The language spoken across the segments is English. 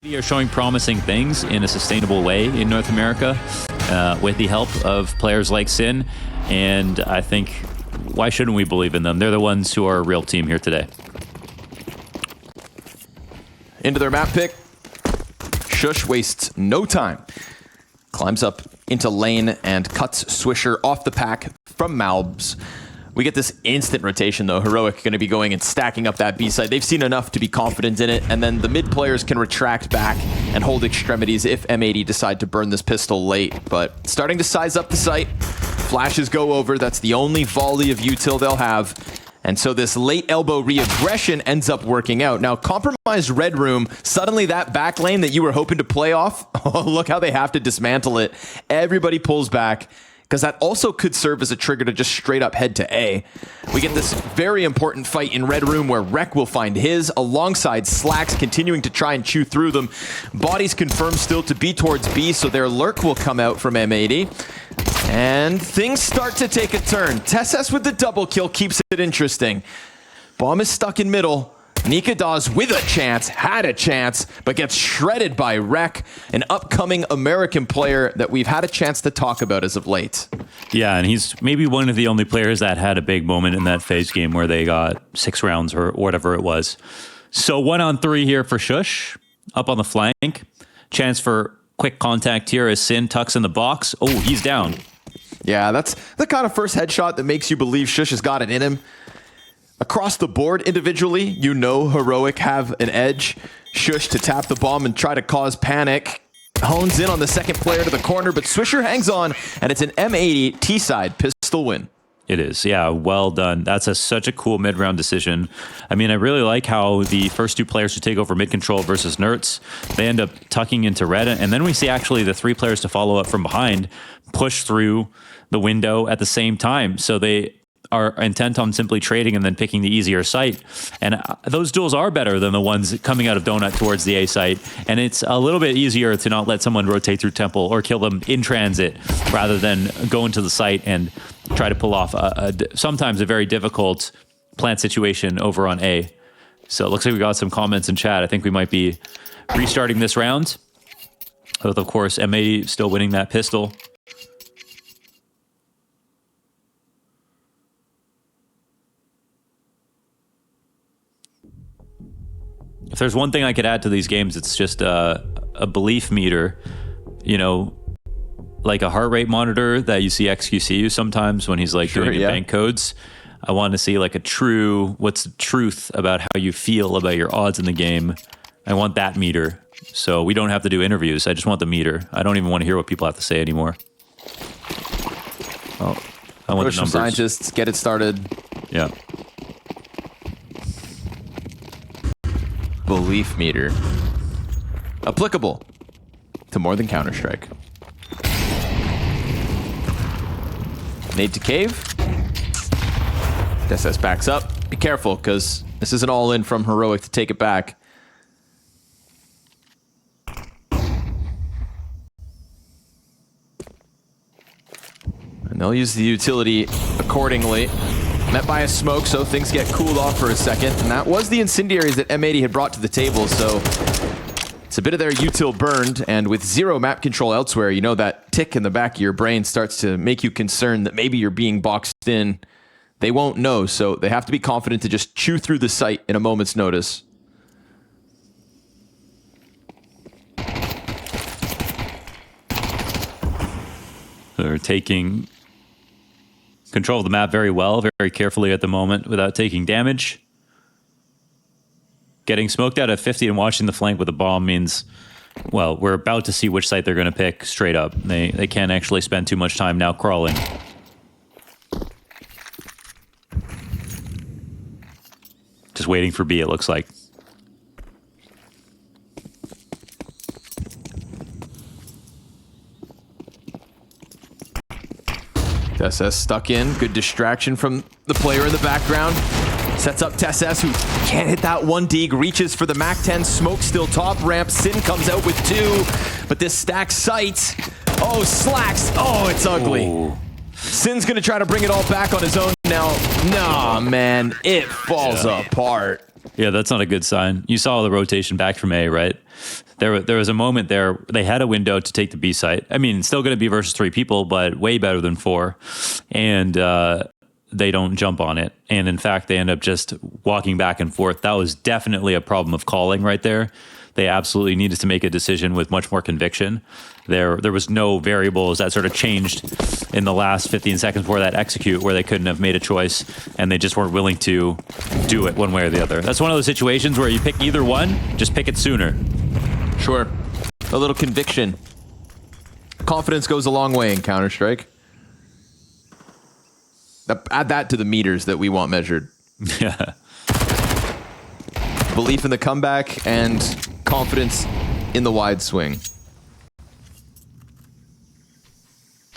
We are showing promising things in a sustainable way in North America with the help of players like Sin, and I think why shouldn't we believe in them? They're the ones who are a real team here today. Into their map pick. Shush wastes no time. Climbs up into lane and cuts Swisher off the pack from malbs. We get this instant rotation, though. Heroic going to be going and stacking up that B side. They've seen enough to be confident in it, and then the mid players can retract back and hold extremities if M80 decide to burn this pistol late. But starting to size up the site. Flashes go over. That's the only volley of util they'll have. And so this late elbow re-aggression ends up working out. Now, compromised red room, suddenly that back lane that you were hoping to play off, oh, look how they have to dismantle it. Everybody pulls back, because that also could serve as a trigger to just straight up head to A. We get this very important fight in red room where Reck will find his, alongside Slacks continuing to try and chew through them. Bodies confirmed still to be towards B, so their lurk will come out from M80. And things start to take a turn. TeSeS with the double kill keeps it interesting. Bomb is stuck in middle. Nika Dawes with a chance, had a chance, but gets shredded by Reck, an upcoming American player that we've had a chance to talk about as of late. Yeah, and he's maybe one of the only players that had a big moment in that phase game where they got 6 rounds or whatever it was. So 1-on-3 here for Shush, up on the flank. Chance for quick contact here as Sin tucks in the box. Oh, he's down. Yeah, that's the kind of first headshot that makes you believe Shush has got it in him. Across the board, individually, you know Heroic have an edge. Shush to tap the bomb and try to cause panic. Hones in on the second player to the corner, but Swisher hangs on, and it's an M80 T-side pistol win. It is, yeah, well done. That's such a cool mid-round decision. I mean, I really like how the first 2 players to take over mid-control versus Nerds, they end up tucking into red, and then we see actually the 3 players to follow up from behind push through the window at the same time. So they are intent on simply trading and then picking the easier site. And those duels are better than the ones coming out of Donut towards the A site. And it's a little bit easier to not let someone rotate through Temple or kill them in transit rather than go into the site and try to pull off sometimes a very difficult plant situation over on A. So it looks like we got some comments in chat. I think we might be restarting this round. With, of course, M80 still winning that pistol. If there's one thing I could add to these games, it's just a belief meter, you know, like a heart rate monitor that you see XQC use sometimes when he's like doing bank codes. I want to see like a true, what's the truth about how you feel about your odds in the game. I want that meter. So we don't have to do interviews. I just want the meter. I don't even want to hear what people have to say anymore. Oh, I want the numbers. Scientists, get it started. Yeah. Belief meter. Applicable to more than Counter-Strike. Nade to cave. TeSeS backs up. Be careful, because this is an all-in from Heroic to take it back. And they'll use the utility accordingly. Met by a smoke, so things get cooled off for a second. And that was the incendiaries that M80 had brought to the table, so it's a bit of their util burned, and with 0 map control elsewhere, you know that tick in the back of your brain starts to make you concerned that maybe you're being boxed in. They won't know, so they have to be confident to just chew through the site in a moment's notice. They're taking control of the map very well, very carefully at the moment without taking damage. Getting smoked out at 50 and watching the flank with a bomb means, well, we're about to see which site they're going to pick straight up. They can't actually spend too much time now crawling. Just waiting for B, it looks like. TeSeS stuck in. Good distraction from the player in the background. Sets up TeSeS, who can't hit that one dig. Reaches for the MAC-10. Smoke still top ramp. Sin comes out with 2. But this stacks sight. Oh, Slacks. Oh, it's ugly. Ooh. Sin's going to try to bring it all back on his own now. Nah, man. It falls apart. Yeah, that's not a good sign. You saw the rotation back from A, right? There was a moment there, they had a window to take the B site. I mean, still going to be versus 3 people, but way better than 4. And they don't jump on it. And in fact, they end up just walking back and forth. That was definitely a problem of calling right there. They absolutely needed to make a decision with much more conviction. There was no variables that sort of changed in the last 15 seconds before that execute where they couldn't have made a choice, and they just weren't willing to do it one way or the other. That's one of those situations where you pick either one, just pick it sooner. Sure. A little conviction. Confidence goes a long way in Counter-Strike. Add that to the meters that we want measured. Yeah. Belief in the comeback and confidence in the wide swing.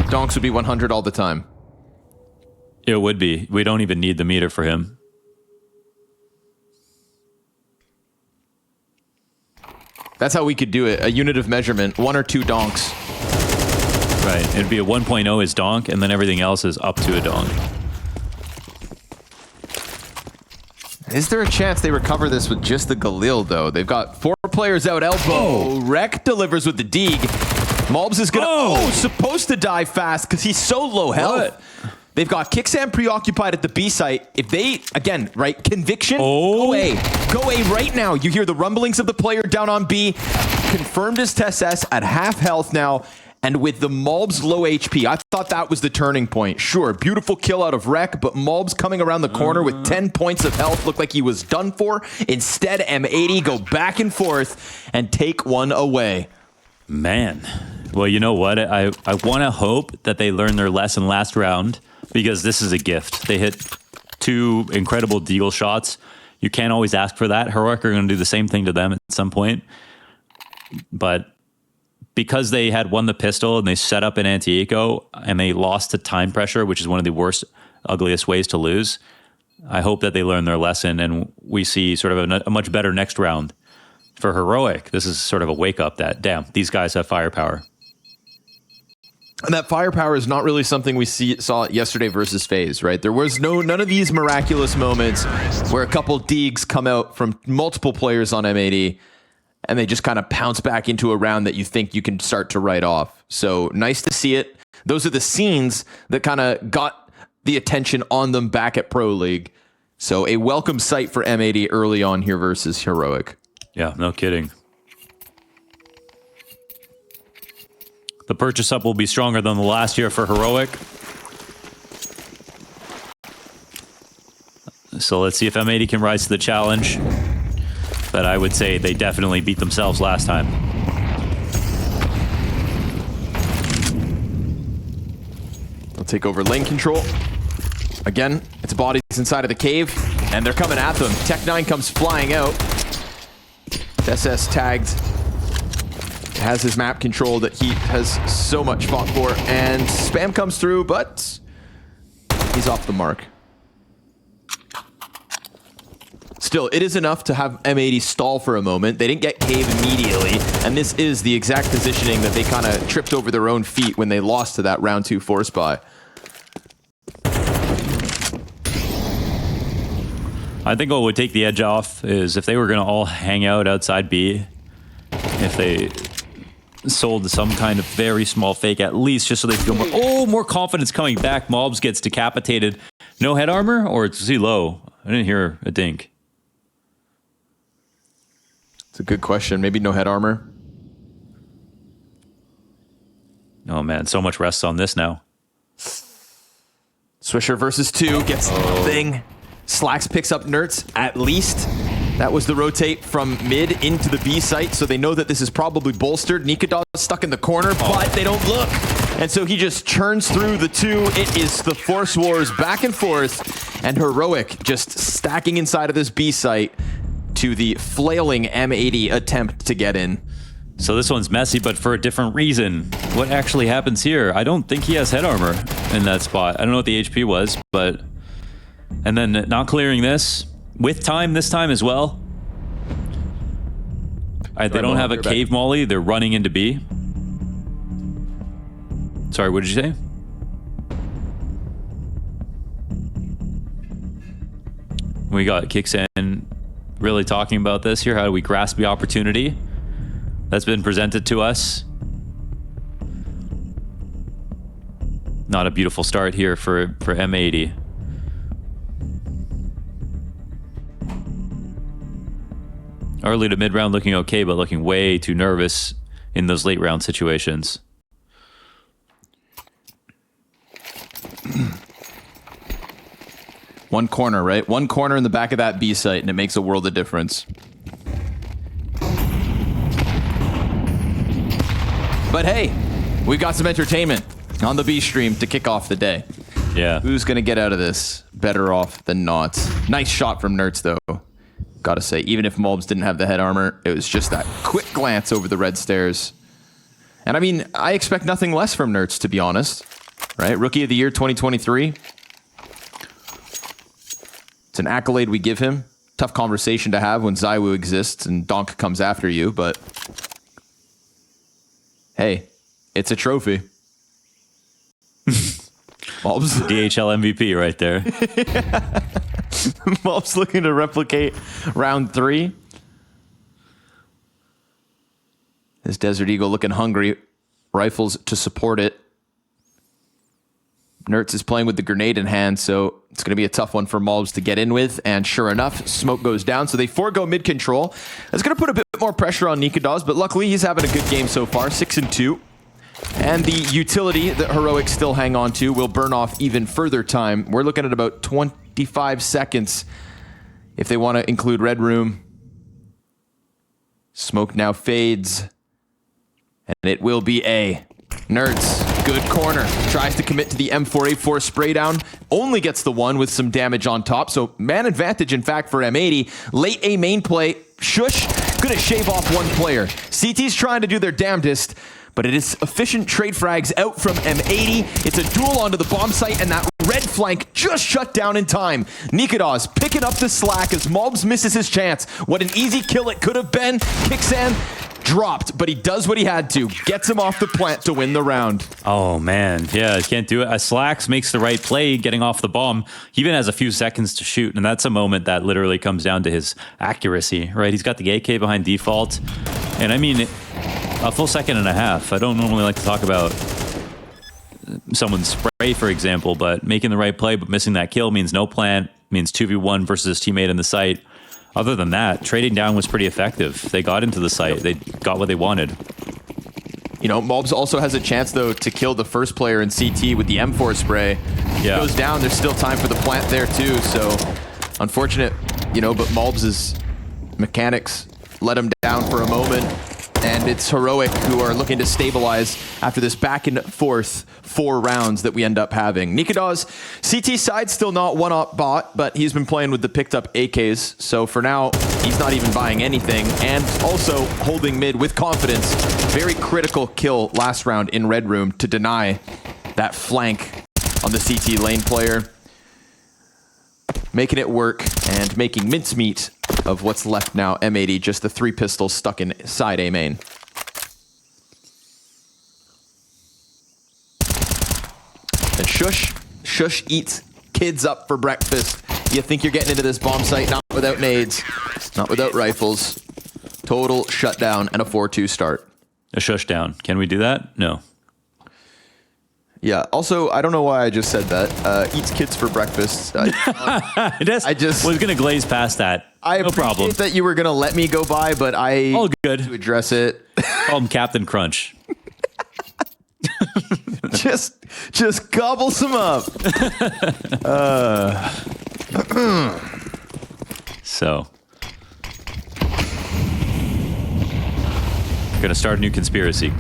Donks would be 100 all the time. It would be. We don't even need the meter for him. That's how we could do it. A unit of measurement, 1 or 2 donks. Right. It'd be a 1.0 is donk, and then everything else is up to a donk. Is there a chance they recover this with just the Galil, though? They've got 4 players out elbow. Oh. Reck delivers with the Deeg. Malbs is gonna supposed to die fast because he's so low health. What? They've got Kicksam preoccupied at the B site. If they, again, right, conviction, go A. Go A right now. You hear the rumblings of the player down on B. Confirmed as TSS at half health now. And with the Malbs low HP, I thought that was the turning point. Sure, beautiful kill out of Reck, but Malbs coming around the corner with 10 points of health looked like he was done for. Instead, M80 go back and forth and take one away. Man. Well, you know what? I want to hope that they learn their lesson last round, because this is a gift. They hit 2 incredible deagle shots. You can't always ask for that. Heroic are going to do the same thing to them at some point. But because they had won the pistol and they set up an anti-eco and they lost to time pressure, which is one of the worst, ugliest ways to lose, I hope that they learn their lesson and we see sort of a much better next round. For Heroic, this is sort of a wake-up that, damn, these guys have firepower. And that firepower is not really something we saw yesterday versus FaZe, right? There was none of these miraculous moments where a couple Deegs come out from multiple players on M80 and they just kind of pounce back into a round that you think you can start to write off. So nice to see it. Those are the scenes that kind of got the attention on them back at Pro League. So a welcome sight for M80 early on here versus Heroic. Yeah, no kidding. The purchase up will be stronger than the last year for Heroic. So let's see if M80 can rise to the challenge. But I would say they definitely beat themselves last time. They'll take over lane control. Again, it's bodies inside of the cave, and they're coming at them. Tech9 comes flying out. SS tagged. Has his map control that he has so much fought for, and spam comes through, but he's off the mark. Still, it is enough to have M80 stall for a moment. They didn't get cave immediately, and this is the exact positioning that they kind of tripped over their own feet when they lost to that round 2 force buy. I think what would take the edge off is if they were going to all hang out outside B, if they sold some kind of very small fake at least, just so they feel more confidence coming back. Malbs gets decapitated. No head armor, or is he low? I didn't hear a dink. It's a good question. Maybe no head armor. Oh man, so much rests on this now. Swisher versus 2 gets nothing. Slacks picks up Nerds at least. That was the rotate from mid into the B site, so they know that this is probably bolstered. Nikadaz stuck in the corner, but they don't look. And so he just churns through the 2. It is the Force Wars back and forth, and Heroic just stacking inside of this B site to the flailing M80 attempt to get in. So this one's messy, but for a different reason. What actually happens here? I don't think he has head armor in that spot. I don't know what the HP was, but... And then not clearing this with time this time as well. They don't have a cave molly. They're running into B. Sorry, what did you say? We got kicks in really talking about this here. How do we grasp the opportunity that's been presented to us? Not a beautiful start here for M80. Early to mid-round looking okay, but looking way too nervous in those late-round situations. One corner, right? One corner in the back of that B site, and it makes a world of difference. But hey, we've got some entertainment on the B stream to kick off the day. Yeah. Who's going to get out of this better off than not? Nice shot from Nertz, though. Gotta say, even if Mulbs didn't have the head armor, it was just that quick glance over the red stairs. And I mean, I expect nothing less from Nertz, to be honest. Right? Rookie of the Year 2023. It's an accolade we give him. Tough conversation to have when Zywoo exists and Donk comes after you, but hey, it's a trophy. Mulbs. DHL MVP right there. Mulbs looking to replicate round 3. This Desert Eagle looking hungry. Rifles to support it. Nertz is playing with the grenade in hand, so it's going to be a tough one for Mulbs to get in with. And sure enough, smoke goes down, so they forego mid control. That's going to put a bit more pressure on Nikadaz, but luckily he's having a good game so far, 6-2. And the utility that Heroics still hang on to will burn off even further time. We're looking at about 25 seconds if they want to include Red Room. Smoke now fades. And it will be A. Nertz, good corner. Tries to commit to the M4A4 spray down. Only gets the one with some damage on top. So man advantage, in fact, for M80. Late A main play. Shush, gonna shave off one player. CT's trying to do their damnedest, but it is efficient trade frags out from M80. It's a duel onto the bomb site, and that red flank just shut down in time. Nikadaz picking up the slack as Mulbs misses his chance. What an easy kill it could have been. Kixan dropped, but he does what he had to. Gets him off the plant to win the round. Oh, man. Yeah, can't do it. Slacks makes the right play getting off the bomb. He even has a few seconds to shoot, and that's a moment that literally comes down to his accuracy, right? He's got the AK behind default, and I mean, a full second and a half. I don't normally like to talk about someone's spray, for example, but making the right play but missing that kill means no plant, means 2v1 versus his teammate in the site. Other than that, trading down was pretty effective. They got into the site. They got what they wanted. You know, Mulbs also has a chance, though, to kill the first player in CT with the M4 spray. Yeah. Goes down. There's still time for the plant there, too. So, unfortunate, you know, but Mulbs' mechanics let him down for a moment. And it's Heroic who are looking to stabilize after this back and forth 4 rounds that we end up having. Nikadaz, CT side still not one-up bot, but he's been playing with the picked up AKs. So for now, he's not even buying anything. And also holding mid with confidence. Very critical kill last round in Red Room to deny that flank on the CT lane player. Making it work and making mincemeat of what's left now. M80, just the 3 pistols stuck in side A main. And Shush eats kids up for breakfast. You think you're getting into this bomb site, not without nades, not without rifles. Total shutdown and a 4-2 start. A shush down. Can we do that? No. Yeah. Also, I don't know why I just said that. Eats kids for breakfast. I just was going to glaze past that. I no appreciate problem. that you were going to let me go by, but I all good to address it. Call him Captain Crunch. just gobble some up. So, gonna start a new conspiracy.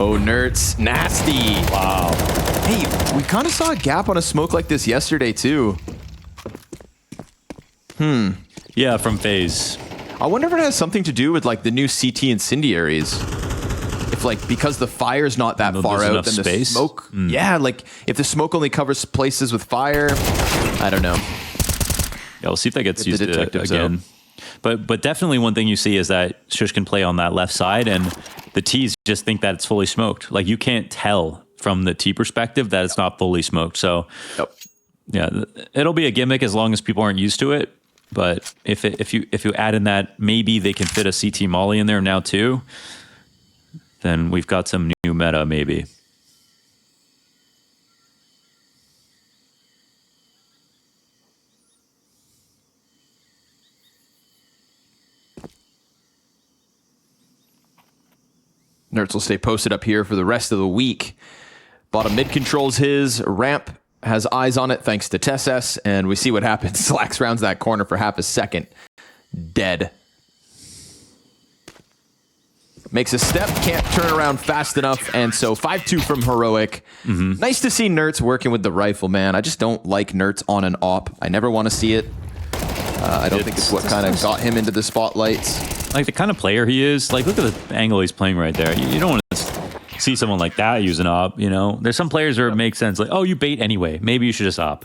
Oh, Nertz, nasty. Wow. Hey, we kind of saw a gap on a smoke like this yesterday too. Yeah, from FaZe. I wonder if it has something to do with like the new CT incendiaries. If like because the fire's not that far out, then the smoke. Yeah, like if the smoke only covers places with fire. I don't know. Yeah, we'll see if that gets used again. But definitely one thing you see is that Shush can play on that left side, and the T's just think that it's fully smoked. Like you can't tell from the T perspective that it's not fully smoked. So Yeah, it'll be a gimmick as long as people aren't used to it. But if you add in that maybe they can fit a CT molly in there now too, then we've got some new meta maybe. Nerds will stay posted up here for the rest of the week. Bottom mid controls his. Ramp has eyes on it thanks to Tesses, and we see what happens. Slacks rounds that corner for half a second. Dead. Makes a step, can't turn around fast enough, and so 5-2 from Heroic. Nice to see Nerds working with the rifle, man. I just don't like Nerds on an op. I never want to see it. I don't think it's what kind of got him into the spotlights. Like the kind of player he is, like look at the angle he's playing right there. You don't want to see someone like that use an op, you know? There's some players where it makes sense, like, oh, you bait anyway. Maybe you should just op.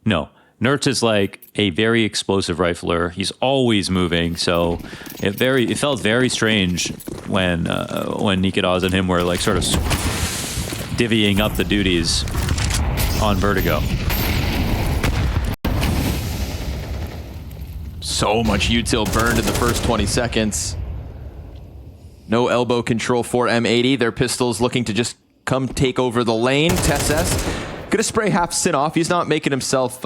No. Nertz is like a very explosive rifler. He's always moving, so it felt very strange when Nikadaz and him were like sort of divvying up the duties on Vertigo. So much util burned in the first 20 seconds. No elbow control for M80. Their pistols looking to just come take over the lane. Tesses gonna spray half Sin off. He's not making himself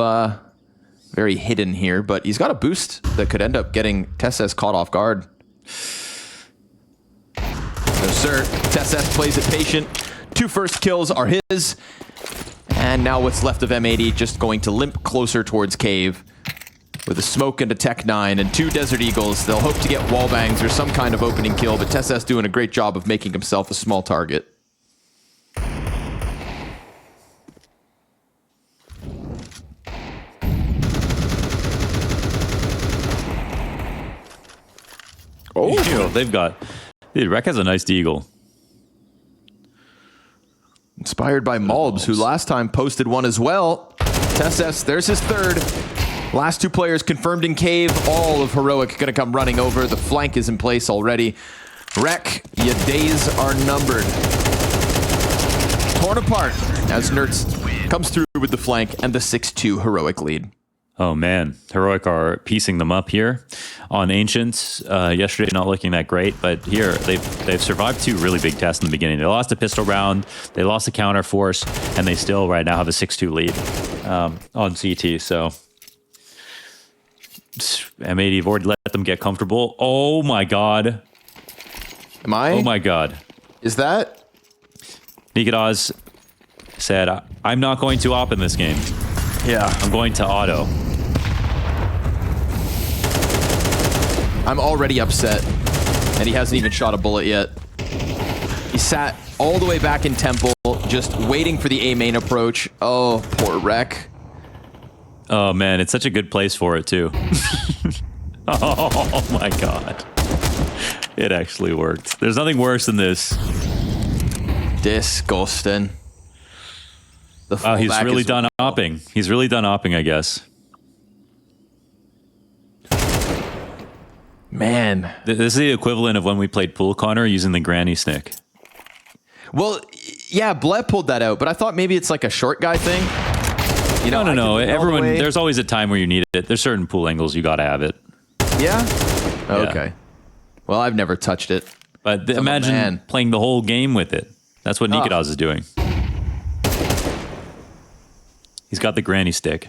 very hidden here, but he's got a boost that could end up getting Tesses caught off guard. No sir. Tesses plays it patient. 2 first kills are his. And now what's left of M80 just going to limp closer towards Cave. With a smoke and a Tech 9 and 2 Desert Eagles, they'll hope to get wall bangs or some kind of opening kill, but Tesses doing a great job of making himself a small target. Oh, they've got... Dude, Reck has a nice deagle. Inspired by Malbs, who last time posted one as well. Tesses, there's his third. Last 2 players confirmed in Cave. All of Heroic going to come running over. The flank is in place already. Reck, your days are numbered. Torn apart as Nertz comes through with the flank and the 6-2 Heroic lead. Oh man, Heroic are piecing them up here on Ancients. Yesterday not looking that great, but here they've survived 2 really big tests in the beginning. They lost a pistol round, they lost a counter force, and they still right now have a 6-2 lead on CT. So M80 have already let them get comfortable. Oh my god. Am I? Oh my god. Is that? Nikadaz said, I'm not going to op in this game. Yeah. I'm going to auto. I'm already upset, and he hasn't even shot a bullet yet. He sat all the way back in Temple, just waiting for the A main approach. Oh, poor Reck. Oh man, it's such a good place for it too. Oh my god. It actually worked. There's nothing worse than this. Disgusting. Wow, he's really done opping. He's really done opping, I guess. Man. This is the equivalent of when we played Pool Connor using the granny stick. Well, yeah, Bleb pulled that out, but I thought maybe it's like a short guy thing. You know, no. Everyone, there's always a time where you need it. There's certain pool angles you gotta have it. Yeah? Okay. Yeah. Well, I've never touched it. But imagine playing the whole game with it. That's what Nikadaz is doing. He's got the granny stick.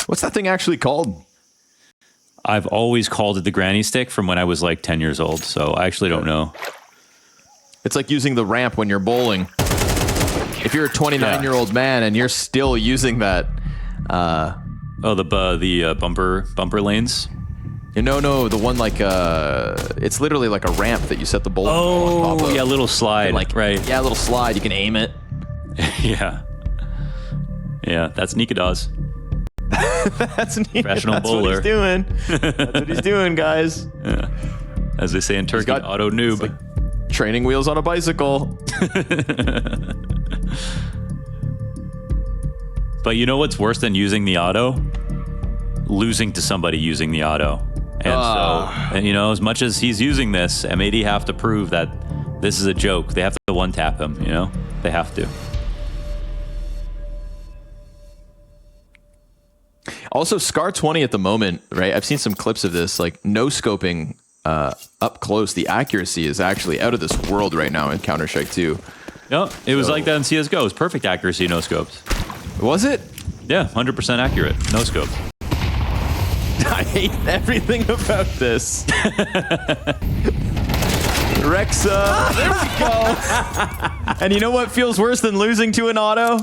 What's that thing actually called? I've always called it the granny stick from when I was like 10 years old, so I actually don't know. It's like using the ramp when you're bowling. If you're a 29-year-old man and you're still using that... the bumper lanes? No, the one like... it's literally like a ramp that you set the bowling ball on top of. Yeah, little slide, like, right. Yeah, a little slide. You can aim it. Yeah. Yeah, that's Nikadaz. That's professional bowler. That's what he's doing. That's what he's doing, guys. Yeah. As they say in Turkey, auto noob. Like training wheels on a bicycle. But you know what's worse than using the auto? Losing to somebody using the auto. And so, as much as he's using this, M80 have to prove that this is a joke. They have to one-tap him, They have to. Also, Scar 20 at the moment, right? I've seen some clips of this, like no scoping up close. The accuracy is actually out of this world right now in Counter-Strike 2. Yep, it was like that in CSGO. It was perfect accuracy, no scopes. Was it? Yeah, 100% accurate, no scope. I hate everything about this. Rexa, there we go. And you know what feels worse than losing to an auto?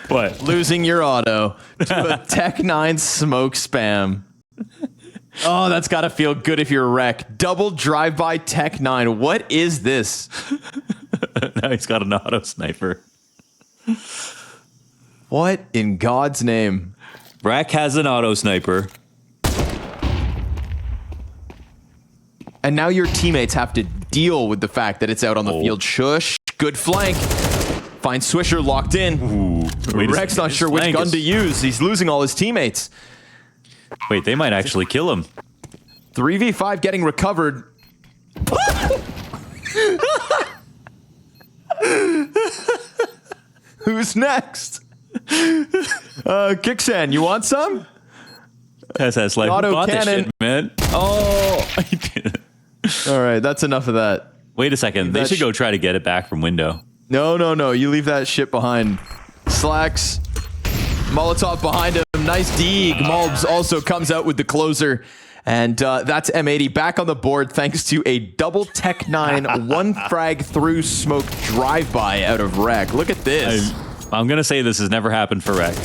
What? Losing your auto to a Tech 9 smoke spam. Oh, that's got to feel good if you're a wreck. Double drive-by Tech 9. What is this? Now he's got an auto sniper. What in God's name? Reck has an auto sniper. And now your teammates have to deal with the fact that it's out on the field. Shush. Good flank. Finds Swisher locked in. Ooh, Reck's not sure which gun to use. He's losing all his teammates. Wait, they might actually kill him. 3v5 getting recovered. Who's next? Kixan, you want some? SS like Auto bought this cannon. shit, man. Oh, I did it. All right, that's enough of that. Wait a second. They should go try to get it back from window. No. You leave that shit behind. Slacks. Molotov behind him. Nice deeg. Malbs also comes out with the closer. And that's M80 back on the board thanks to a double Tech 9 one frag through smoke drive-by out of Reck. Look at this. I'm going to say this has never happened for Reck.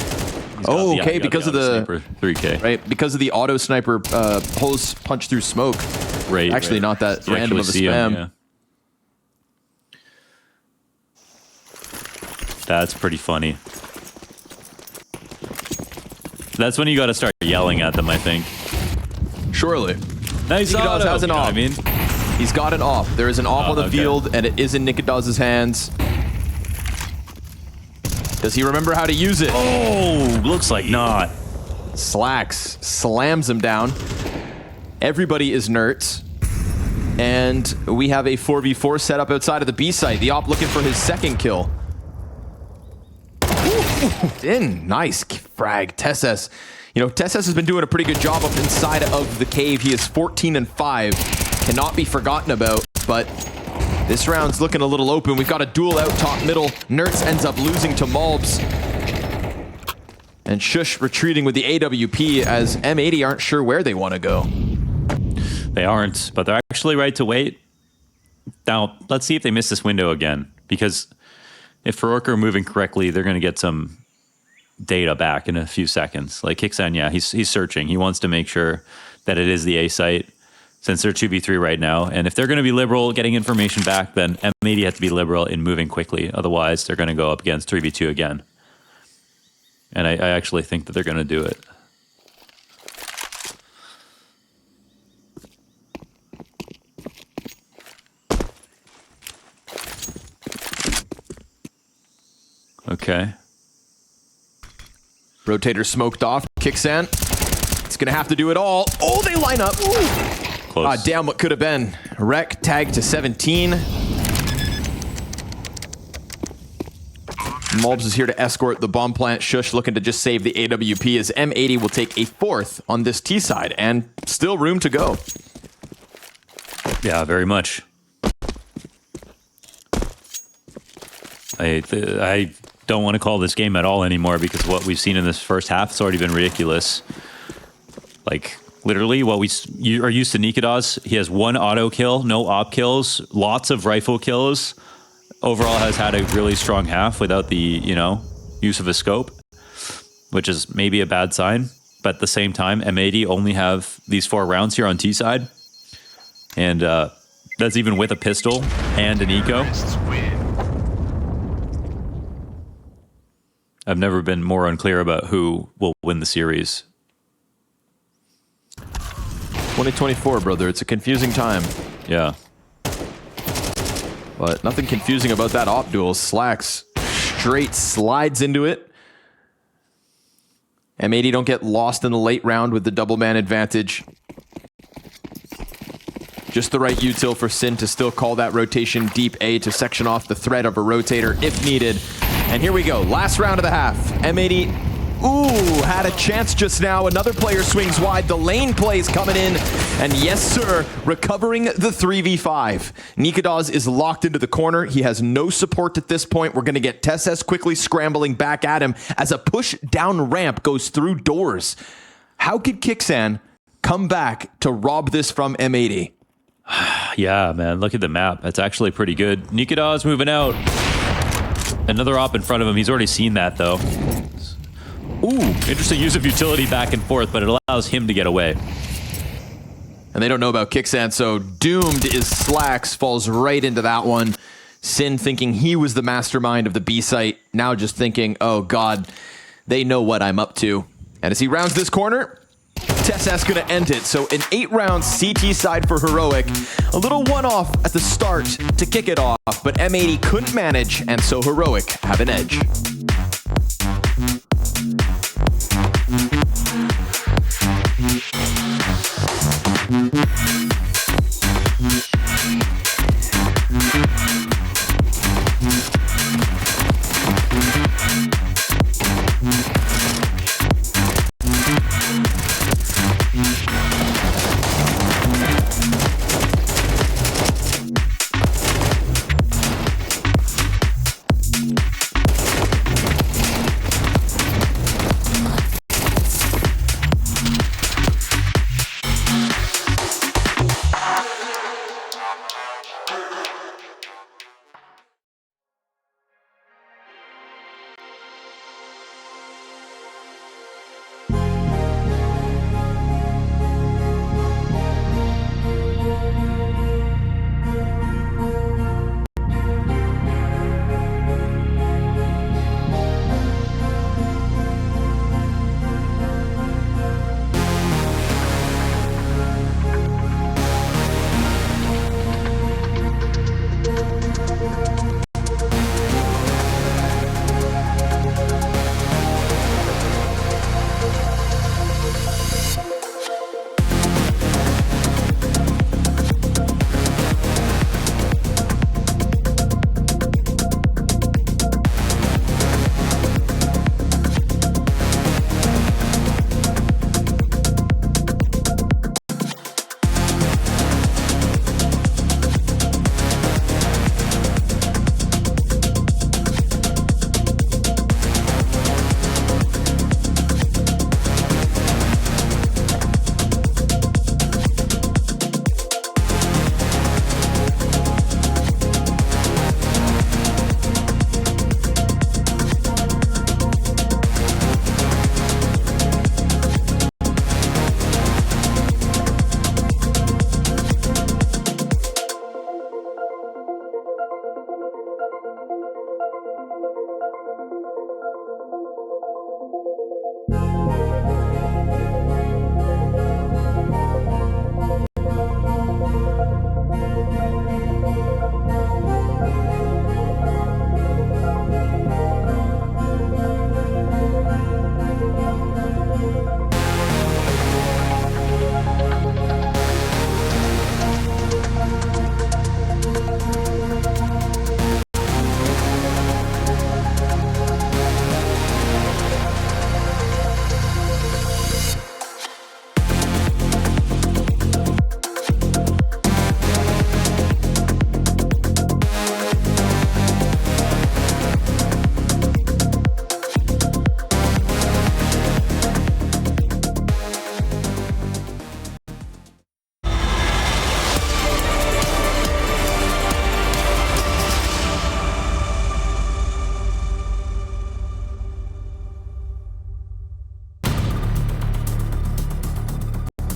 Oh, okay, because of the 3K. right, because of the auto sniper holes punch through smoke. Right. Actually, not that You random of a actually see spam. him, yeah. That's pretty funny. That's when you got to start yelling at them, I think. Surely. Nice Nikodaz auto, has an you know what off. I mean? He's got an off. There is an off on the okay. field, and it is in Nikodaz's hands. Does he remember how to use it? Oh, looks like not. Slacks slams him down. Everybody is nerds. And we have a 4v4 set up outside of the B site. The op looking for his second kill. In. Nice frag. Tesses. You know, Tesses has been doing a pretty good job up inside of the cave. He is 14-5. Cannot be forgotten about, but this round's looking a little open. We've got a duel out top middle. Nertz ends up losing to Malbs. And Shush retreating with the AWP as M80 aren't sure where they want to go. They aren't, but they're actually right to wait. Now, let's see if they miss this window again, because if Farouk are moving correctly, they're going to get some data back in a few seconds. Like Kixan, yeah, he's searching. He wants to make sure that it is the A site, since they're 2v3 right now. And if they're going to be liberal getting information back, then M80 has to be liberal in moving quickly. Otherwise, they're going to go up against 3v2 again. And I actually think that they're going to do it. Okay. Rotator smoked off. Kixan. It's going to have to do it all. Oh, they line up. Close. Ah, damn what could have been. Reck tagged to 17. Malbs is here to escort the bomb plant. Shush looking to just save the AWP as M80 will take a fourth on this T side and still room to go. Yeah, very much. I don't want to call this game at all anymore because what we've seen in this first half has already been ridiculous. Like, literally, what you are used to Nikodaz, he has one auto kill, no op kills, lots of rifle kills. Overall has had a really strong half without the, use of a scope, which is maybe a bad sign. But at the same time, M80 only have these 4 rounds here on T side. And that's even with a pistol and an eco. I've never been more unclear about who will win the series. 2024, brother. It's a confusing time. Yeah. But nothing confusing about that op duel. Slacks straight slides into it. M80 don't get lost in the late round with the double man advantage. Just the right util for Sin to still call that rotation deep A to section off the threat of a rotator if needed. And here we go. Last round of the half. M80 Ooh, had a chance just now. Another player swings wide. The lane plays coming in. And yes, sir, recovering the 3v5. Nikadaz is locked into the corner. He has no support at this point. We're going to get Tesses quickly scrambling back at him as a push down ramp goes through doors. How could Kixan come back to rob this from M80? Yeah, man, look at the map. That's actually pretty good. Nikadaz moving out. Another op in front of him. He's already seen that, though. Ooh, interesting use of utility back and forth, but it allows him to get away. And they don't know about Kixan, so doomed is Slacks, falls right into that one. Sin thinking he was the mastermind of the B site, now just thinking, oh god, they know what I'm up to. And as he rounds this corner, Tessa's gonna end it. So an 8-round CT side for Heroic. A little one-off at the start to kick it off, but M80 couldn't manage, and so Heroic have an edge.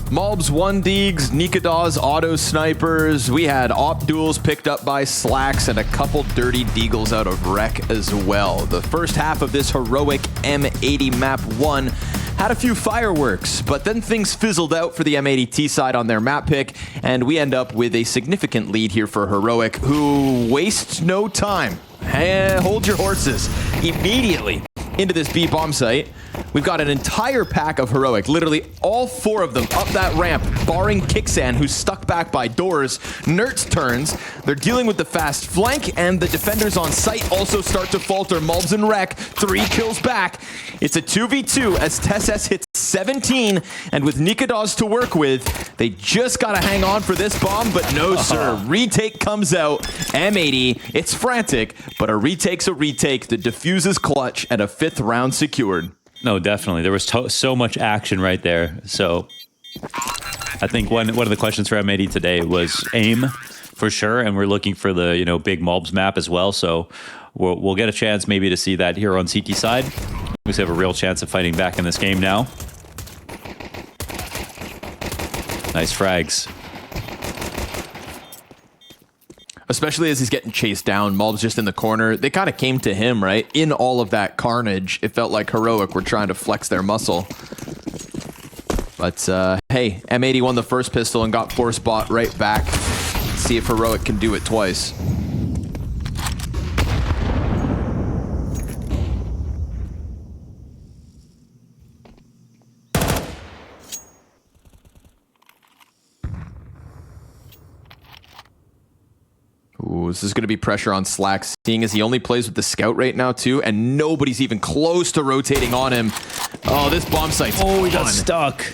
Malbs 1 Deegs, Nikadaz auto snipers. We had op duels picked up by Slacks and a couple dirty deagles out of reck as well. The first half of this heroic M80 map 1 had a few fireworks, but then things fizzled out for the M80T side on their map pick, and we end up with a significant lead here for Heroic, who wastes no time. Hold your horses. Immediately into this B bomb site. We've got an entire pack of Heroic, literally all 4 of them up that ramp, barring Kicksan, who's stuck back by doors. Nertz turns. They're dealing with the fast flank, and the defenders on site also start to falter. Mulbs and reck, 3 kills back. It's a 2v2 as TeSS hits 17, and with Nikados to work with, they just gotta hang on for this bomb, but no sir. Retake comes out, M80, it's frantic, but a retake's a retake. The defuse is clutch, and a 5th round secured. No, definitely. There was so much action right there. So I think one of the questions for M80 today was aim for sure, and we're looking for the big Mulbs map as well. So we'll get a chance maybe to see that here on CT side. We have a real chance of fighting back in this game now. Nice frags. Especially as he's getting chased down, Mulbs just in the corner. They kind of came to him, right? In all of that carnage, it felt like Heroic were trying to flex their muscle. But hey, M80 won the first pistol and got force bot right back. Let's see if Heroic can do it twice. Ooh, this is going to be pressure on Slack, seeing as he only plays with the scout right now, too, and nobody's even close to rotating on him. Oh, this bomb site's Oh, he got stuck.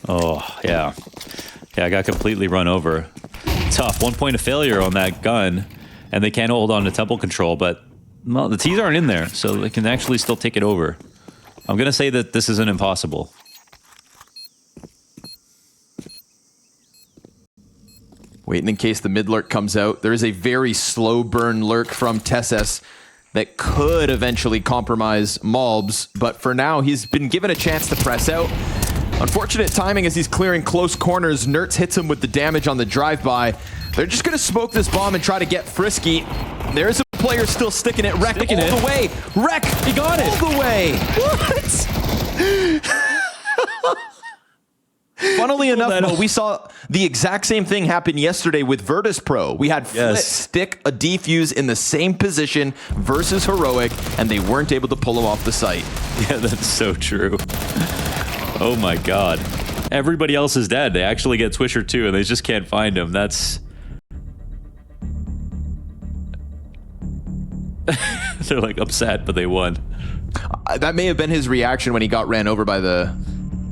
Oh, yeah. Yeah, I got completely run over. Tough. 1 point of failure on that gun, and they can't hold on to temple control, but well, the T's aren't in there, so they can actually still take it over. I'm going to say that this isn't impossible. Waiting in case the mid lurk comes out. There is a very slow burn lurk from TeSS that could eventually compromise Mulbs, but for now, he's been given a chance to press out. Unfortunate timing as he's clearing close corners. Nertz hits him with the damage on the drive-by. They're just going to smoke this bomb and try to get frisky. There's a player still sticking it. Reck all the way. Reck, he got it all the way. What? Funnily enough, though, we saw the exact same thing happen yesterday with Virtus Pro. We had Flit stick a defuse in the same position versus Heroic, and they weren't able to pull him off the site. Yeah, that's so true. Oh my god. Everybody else is dead. They actually get Swisher too, and they just can't find him. That's... They're like upset, but they won. That may have been his reaction when he got ran over by the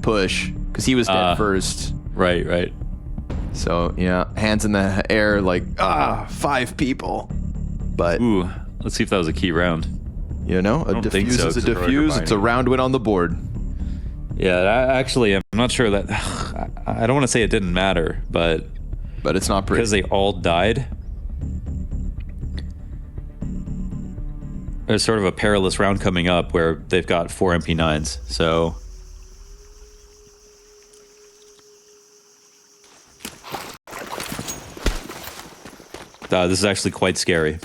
push, because he was dead first. Right, right. So, yeah, hands in the air like, 5 people. But... Ooh, let's see if that was a key round. You know, a defuse is a defuse. It's a round win on the board. Yeah, actually, I'm not sure that... I don't want to say it didn't matter, but it's not pretty. Because they all died. There's sort of a perilous round coming up where they've got 4 MP9s, so... this is actually quite scary. Ooh.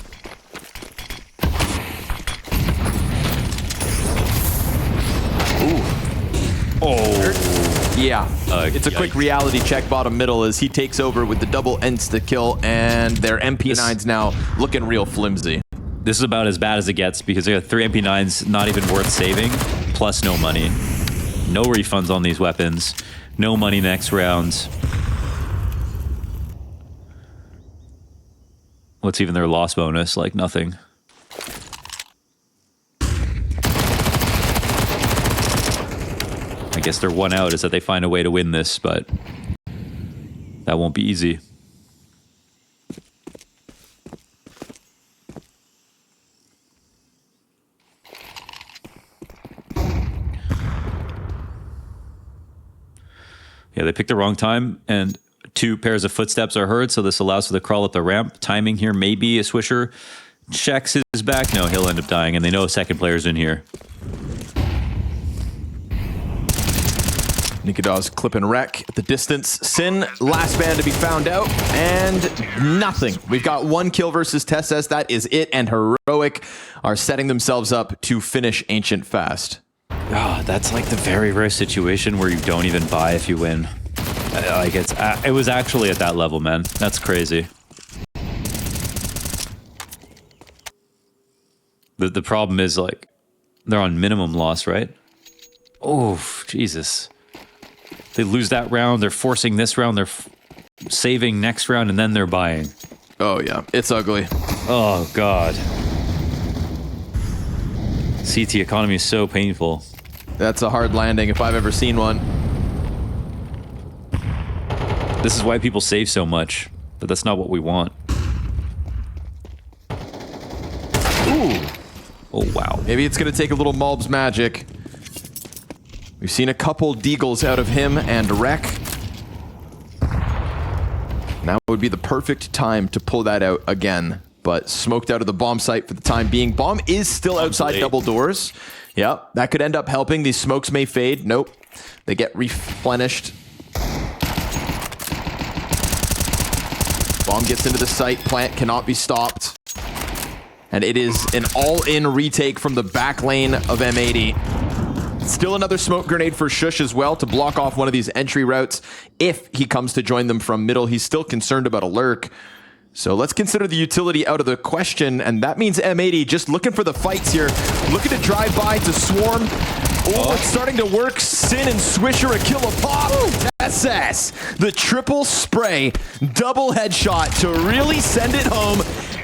Oh. Yeah. It's a quick reality check bottom middle as he takes over with the double insta-kill, and their MP9's now looking real flimsy. This is about as bad as it gets because they got 3 MP9s not even worth saving, plus no money. No refunds on these weapons. No money next round. What's even their loss bonus? Like nothing. I guess their one out is that they find a way to win this, but that won't be easy. Yeah, they picked the wrong time, and 2 pairs of footsteps are heard, so this allows for the crawl up the ramp. Timing here, maybe a Swisher checks his back. No, he'll end up dying, and they know a second player's in here. Nikados clipping wreck at the distance. Sin, last man to be found out, and nothing. We've got 1 kill versus TeSS. That is it, and Heroic are setting themselves up to finish Ancient fast. Oh, that's like the very rare situation where you don't even buy if you win. Like it was actually at that level, man. That's crazy. The problem is like They're on minimum loss, right? Oh, Jesus. They lose that round. They're forcing this round. They're saving next round, and then they're buying. Oh, yeah. It's ugly. Oh, God. CT economy is so painful. That's a hard landing if I've ever seen one. This is why people save so much, but that's not what we want. Ooh. Oh, wow. Maybe it's going to take a little Malb's magic. We've seen a couple deagles out of him and reck. Now would be the perfect time to pull that out again, but smoked out of the bomb site for the time being. Bomb is still outside double doors. Yep, that could end up helping. These smokes may fade. Nope. They get replenished. Bomb gets into the site. Plant cannot be stopped. And it is an all-in retake from the back lane of M80. Still another smoke grenade for Shush as well to block off one of these entry routes. If he comes to join them from middle, he's still concerned about a lurk. So let's consider the utility out of the question, and that means M80 just looking for the fights here. Looking to drive by to swarm. Oh, it's starting to work. Sin and Swisher a kill a pop. SS, the triple spray, double headshot to really send it home.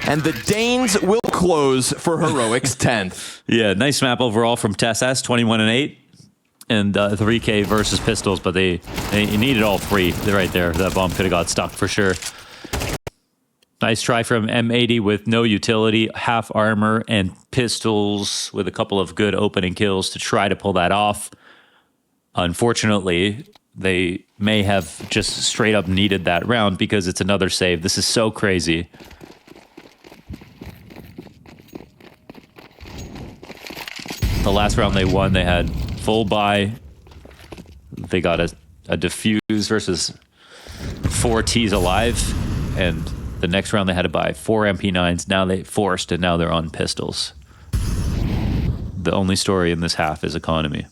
And the Danes will close for Heroic's 10th. Yeah, nice map overall from TSS, 21-8. And 3K versus pistols, but they needed all three right there. That bomb could have got stuck for sure. Nice try from M80 with no utility, half armor, and pistols with a couple of good opening kills to try to pull that off. Unfortunately, they may have just straight up needed that round because it's another save. This is so crazy. The last round they won, they had full buy. They got a defuse versus 4 T's alive, and the next round they had to buy 4 MP9s. Now they forced, and now they're on pistols. The only story in this half is economy.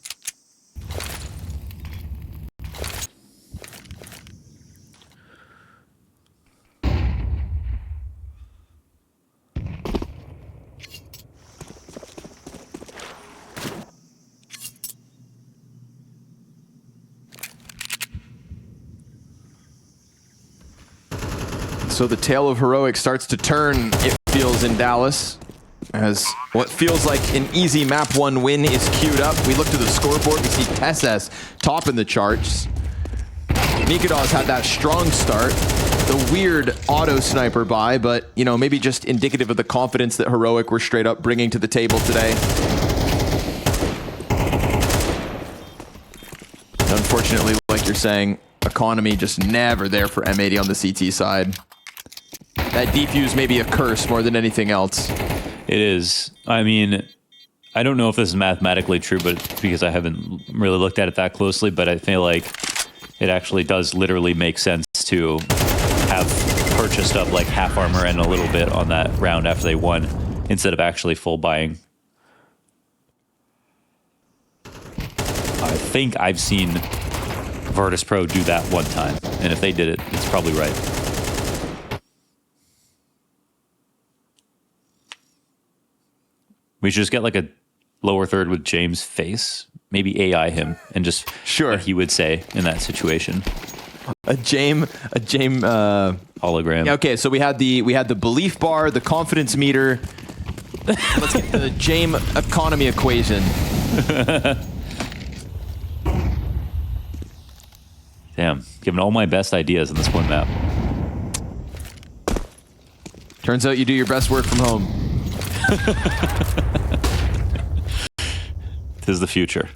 So the tale of Heroic starts to turn, it feels, in Dallas, as what feels like an easy map 1 win is queued up. We look to the scoreboard, we see Tesses topping the charts. Nikodos had that strong start, the weird auto sniper buy, but, you know, maybe just indicative of the confidence that Heroic were straight up bringing to the table today. Unfortunately, like you're saying, economy just never there for M80 on the CT side. That defuse may be a curse more than anything else. It is. I mean, I don't know if this is mathematically true, but because I haven't really looked at it that closely, but I feel like it actually does literally make sense to have purchased up like half armor and a little bit on that round after they won instead of actually full buying. I think I've seen Virtus Pro do that one time, and if they did it, it's probably right. We should just get like a lower third with James' face, maybe AI him, and just what he would say in that situation. A James hologram. Yeah, okay, so we had the belief bar, the confidence meter. Let's get the James economy equation. Damn, giving all my best ideas in this one map. Turns out you do your best work from home. 'Tis the future.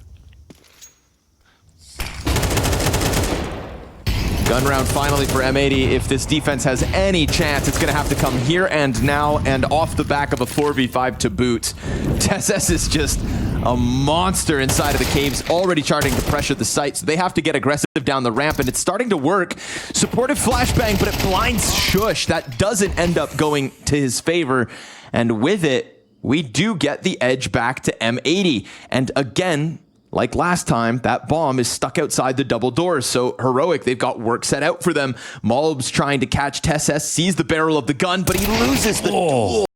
Gun round finally for M80. If this defense has any chance, it's going to have to come here and now and off the back of a 4v5 to boot. TSS is just a monster inside of the caves, already starting to pressure the site, so they have to get aggressive down the ramp, and it's starting to work. Supportive flashbang, but it blinds Shush. That doesn't end up going to his favor, and with it, we do get the edge back to M80. And again, like last time, that bomb is stuck outside the double doors. So Heroic, they've got work set out for them. Malbs trying to catch TessS, sees the barrel of the gun, but he loses the duel.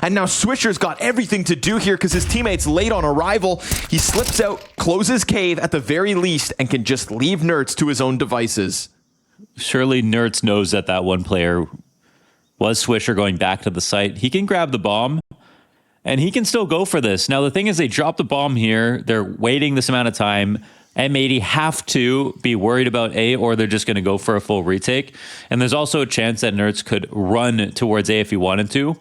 And now Swisher's got everything to do here because his teammate's late on arrival. He slips out, closes cave at the very least, and can just leave Nerds to his own devices. Surely Nerds knows that that one player was Swisher going back to the site. He can grab the bomb. And he can still go for this. Now, the thing is, they drop the bomb here. They're waiting this amount of time. M80 have to be worried about A, or they're just going to go for a full retake. And there's also a chance that Nerds could run towards A if he wanted to.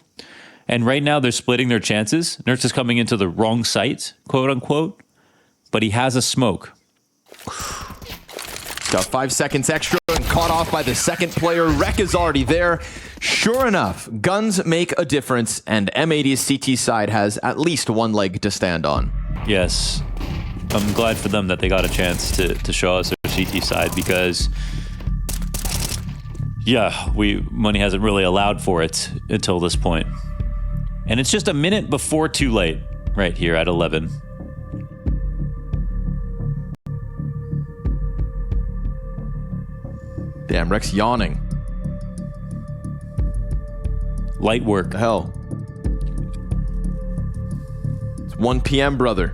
And right now, they're splitting their chances. Nerds is coming into the wrong site, quote unquote. But he has a smoke. Got 5 seconds extra and caught off by the second player. Reck is already there. Sure enough, guns make a difference, and M80's CT side has at least one leg to stand on. Yes. I'm glad for them that they got a chance to show us their CT side because, yeah, money hasn't really allowed for it until this point. And it's just a minute before too late right here at 11. Damn, Reck's yawning. Light work. The hell? It's 1 p.m., brother.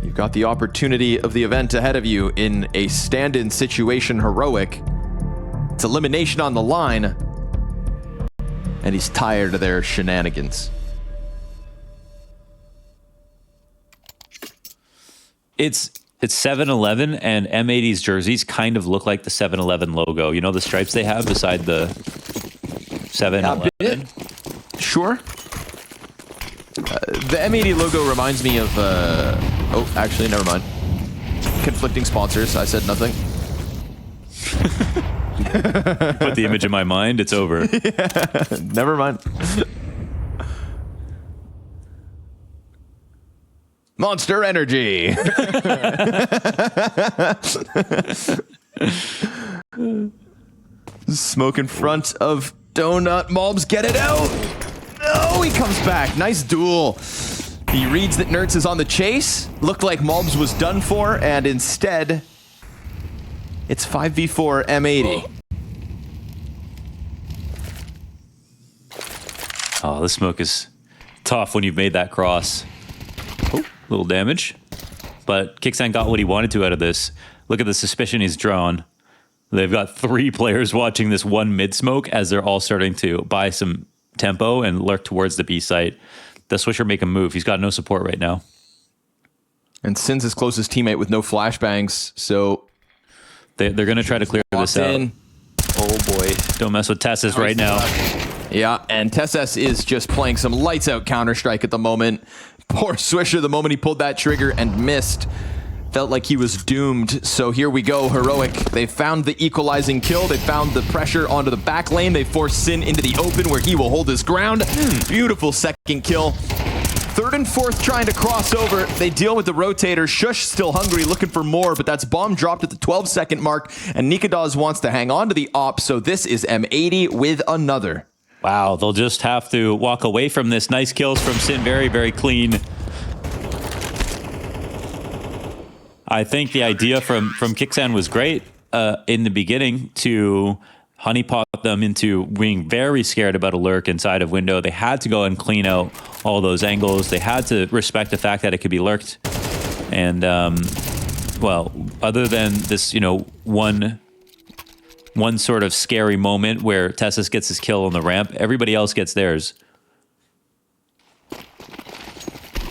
You've got the opportunity of the event ahead of you in a stand-in situation. Heroic. It's elimination on the line. And he's tired of their shenanigans. It's 7-Eleven, and M80's jerseys kind of look like the 7-Eleven logo. You know the stripes they have beside the 7-Eleven? Sure. The M80 logo reminds me of... oh, actually, never mind. Conflicting sponsors. I said nothing. Put the image in my mind, it's over. Yeah, never mind. Monster Energy. Smoke in front of Donut. Malbs, get it out. No, he comes back. Nice duel. He reads that Nerds is on the chase. Looked like Malbs was done for, and instead, it's 5v4 M80. Oh, this smoke is tough when you've made that cross. Oh, little damage. But Kicksan got what he wanted to out of this. Look at the suspicion he's drawn. They've got 3 players watching this one mid smoke as they're all starting to buy some tempo and lurk towards the B site. The Swisher make a move. He's got no support right now. And Sin's his closest teammate with no flashbangs, so... They're going to try to clear this out. Oh boy. Don't mess with TessS right now. Yeah, and TessS is just playing some lights out Counter-Strike at the moment. Poor Swisher, the moment he pulled that trigger and missed, felt like he was doomed. So here we go, Heroic. They found the equalizing kill. They found the pressure onto the back lane. They forced Sin into the open where he will hold his ground. Beautiful second kill. Third and fourth trying to cross over. They deal with the rotator. Shush still hungry, looking for more, but that's bomb dropped at the 12-second mark, and Nikadaz wants to hang on to the op, so this is M80 with another. Wow, they'll just have to walk away from this. Nice kills from Sin, very, very clean. I think the idea from Kicksan was great in the beginning to honeypot them into being very scared about a lurk inside of window. They had to go and clean out all those angles. They had to respect the fact that it could be lurked. And, well, other than this, you know, one sort of scary moment where TessS gets his kill on the ramp, everybody else gets theirs.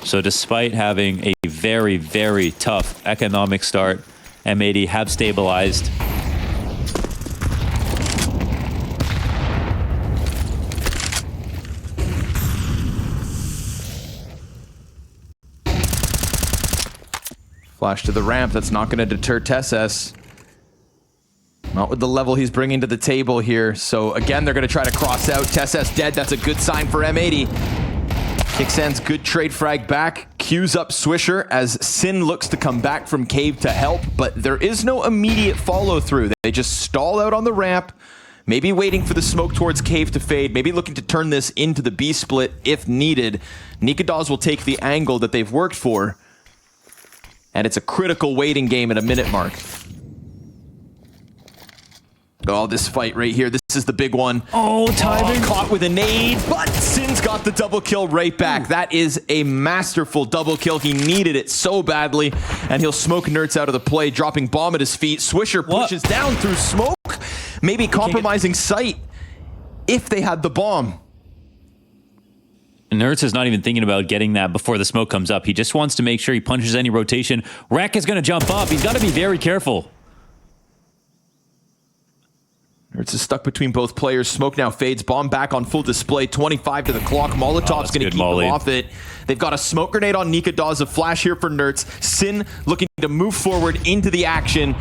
So despite having a very, very tough economic start, M80 have stabilized. Flash to the ramp. That's not going to deter TessS. Not with the level he's bringing to the table here. So again, they're going to try to cross out. TessS dead. That's a good sign for M80. Kicksan's good trade frag back. Queues up Swisher as Sin looks to come back from cave to help, but there is no immediate follow through. They just stall out on the ramp. maybe waiting for the smoke towards cave to fade, maybe looking to turn this into the B split if needed. Nikadoz will take the angle that they've worked for, and it's a critical waiting game at a minute mark. Oh, this fight right here. This is the big one. Oh, timing. Caught with a nade, but Sin's got the double kill right back. That is a masterful double kill. He needed it so badly, and he'll smoke Nerds out of the play, dropping bomb at his feet. Swisher pushes down through smoke, maybe compromising sight if they had the bomb. Nerds is not even thinking about getting that before the smoke comes up. He just wants to make sure he punches any rotation. Reck is going to jump up. He's got to be very careful. Nerds is stuck between both players. Smoke now fades. Bomb back on full display. 25 to the clock. Molotov's going to keep him off it. They've got a smoke grenade on Nikadoz. A flash here for Nerds. Sin looking to move forward into the action.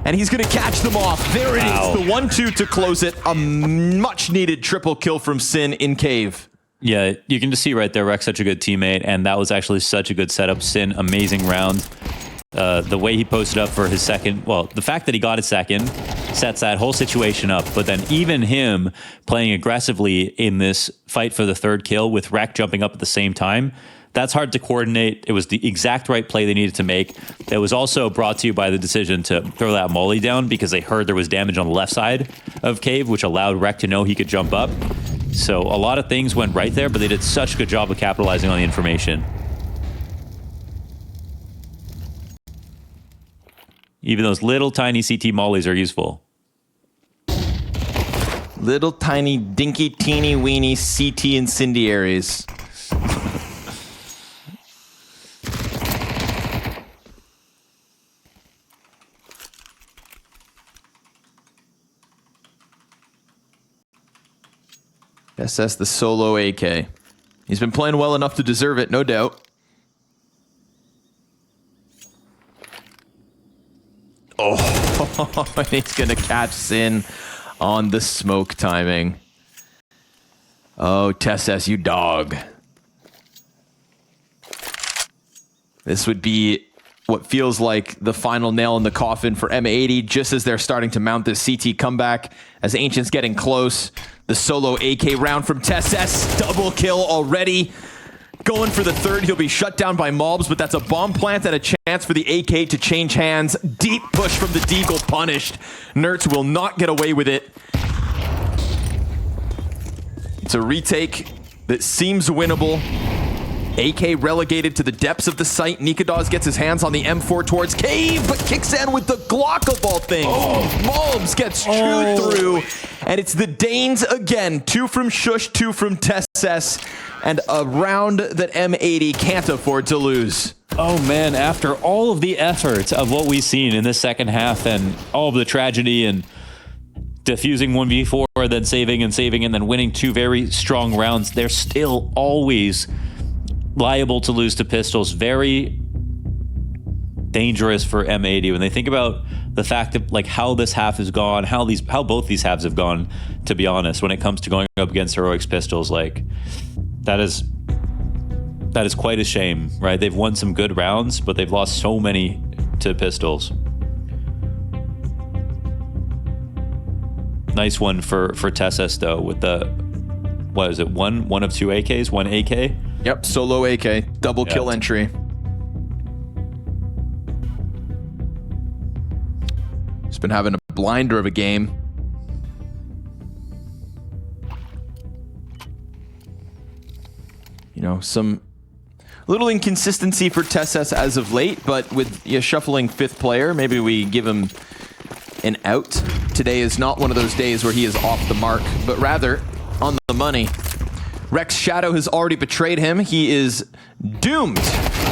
And he's going to catch them off. There it is. The 1-2 to close it. A much-needed triple kill from Sin in cave. Yeah, you can just see right there, Reck's such a good teammate, and that was actually such a good setup. Sin, amazing round. The way he posted up for his second, well, the fact that he got his second sets that whole situation up. But then even him playing aggressively in this fight for the third kill with Reck jumping up at the same time, that's hard to coordinate. It was the exact right play they needed to make. It was also brought to you by the decision to throw that molly down because they heard there was damage on the left side of cave, which allowed Reck to know he could jump up. So a lot of things went right there, but they did such a good job of capitalizing on the information. Even those little tiny CT mollies are useful. Little tiny dinky teeny weeny CT incendiaries. SS the solo AK. He's been playing well enough to deserve it, no doubt. Oh, and he's going to catch Sin on the smoke timing. Oh, Tesses, you dog. This would be what feels like the final nail in the coffin for M80, just as they're starting to mount this CT comeback. As Ancient's getting close, the solo AK round from Tesses. Double kill already. Going for the third, he'll be shut down by mobs, but that's a bomb plant and a chance for the AK to change hands. Deep push from the Deagle, punished. Nerds will not get away with it. It's a retake that seems winnable. AK relegated to the depths of the site. Nikadoz gets his hands on the M4 towards cave, but kicks in with the Glock of all things. Mobs gets chewed through, and it's the Danes again. 2 from Shush, 2 from Tesses, and a round that M80 can't afford to lose. Oh man, after all of the effort of what we've seen in this second half and all of the tragedy and diffusing 1v4, then saving and then winning 2 very strong rounds, they're still always liable to lose to pistols. Very dangerous for M80 when they think about the fact that like how this half has gone, how both these halves have gone, to be honest, when it comes to going up against Heroic's pistols. Like that is quite a shame, right? They've won some good rounds, but they've lost so many to pistols. Nice one for Tesses though, with the, what is it, one of 2 AKs, 1 AK? Yep, solo AK, double kill entry. He's been having a blinder of a game. You know, some little inconsistency for Tesses as of late, but with shuffling 5th player, maybe we give him an out. Today is not one of those days where he is off the mark, but rather on the money. Reck's shadow has already betrayed him. He is doomed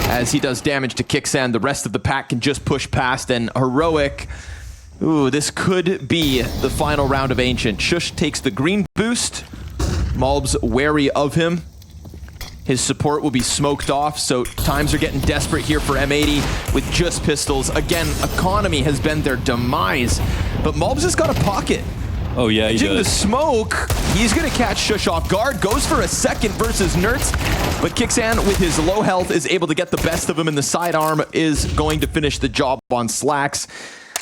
as he does damage to Kixan. The rest of the pack can just push past, and Heroic, ooh, this could be the final round of Ancient. Shush takes the green boost. Malb's wary of him. His support will be smoked off, so times are getting desperate here for M80 with just pistols. Again, economy has been their demise, but Malb's has got a pocket. Oh yeah, he does. The smoke, he's gonna catch Shush off guard, goes for a second versus Nerds, but Kixan with his low health is able to get the best of him, and the sidearm is going to finish the job on Slacks.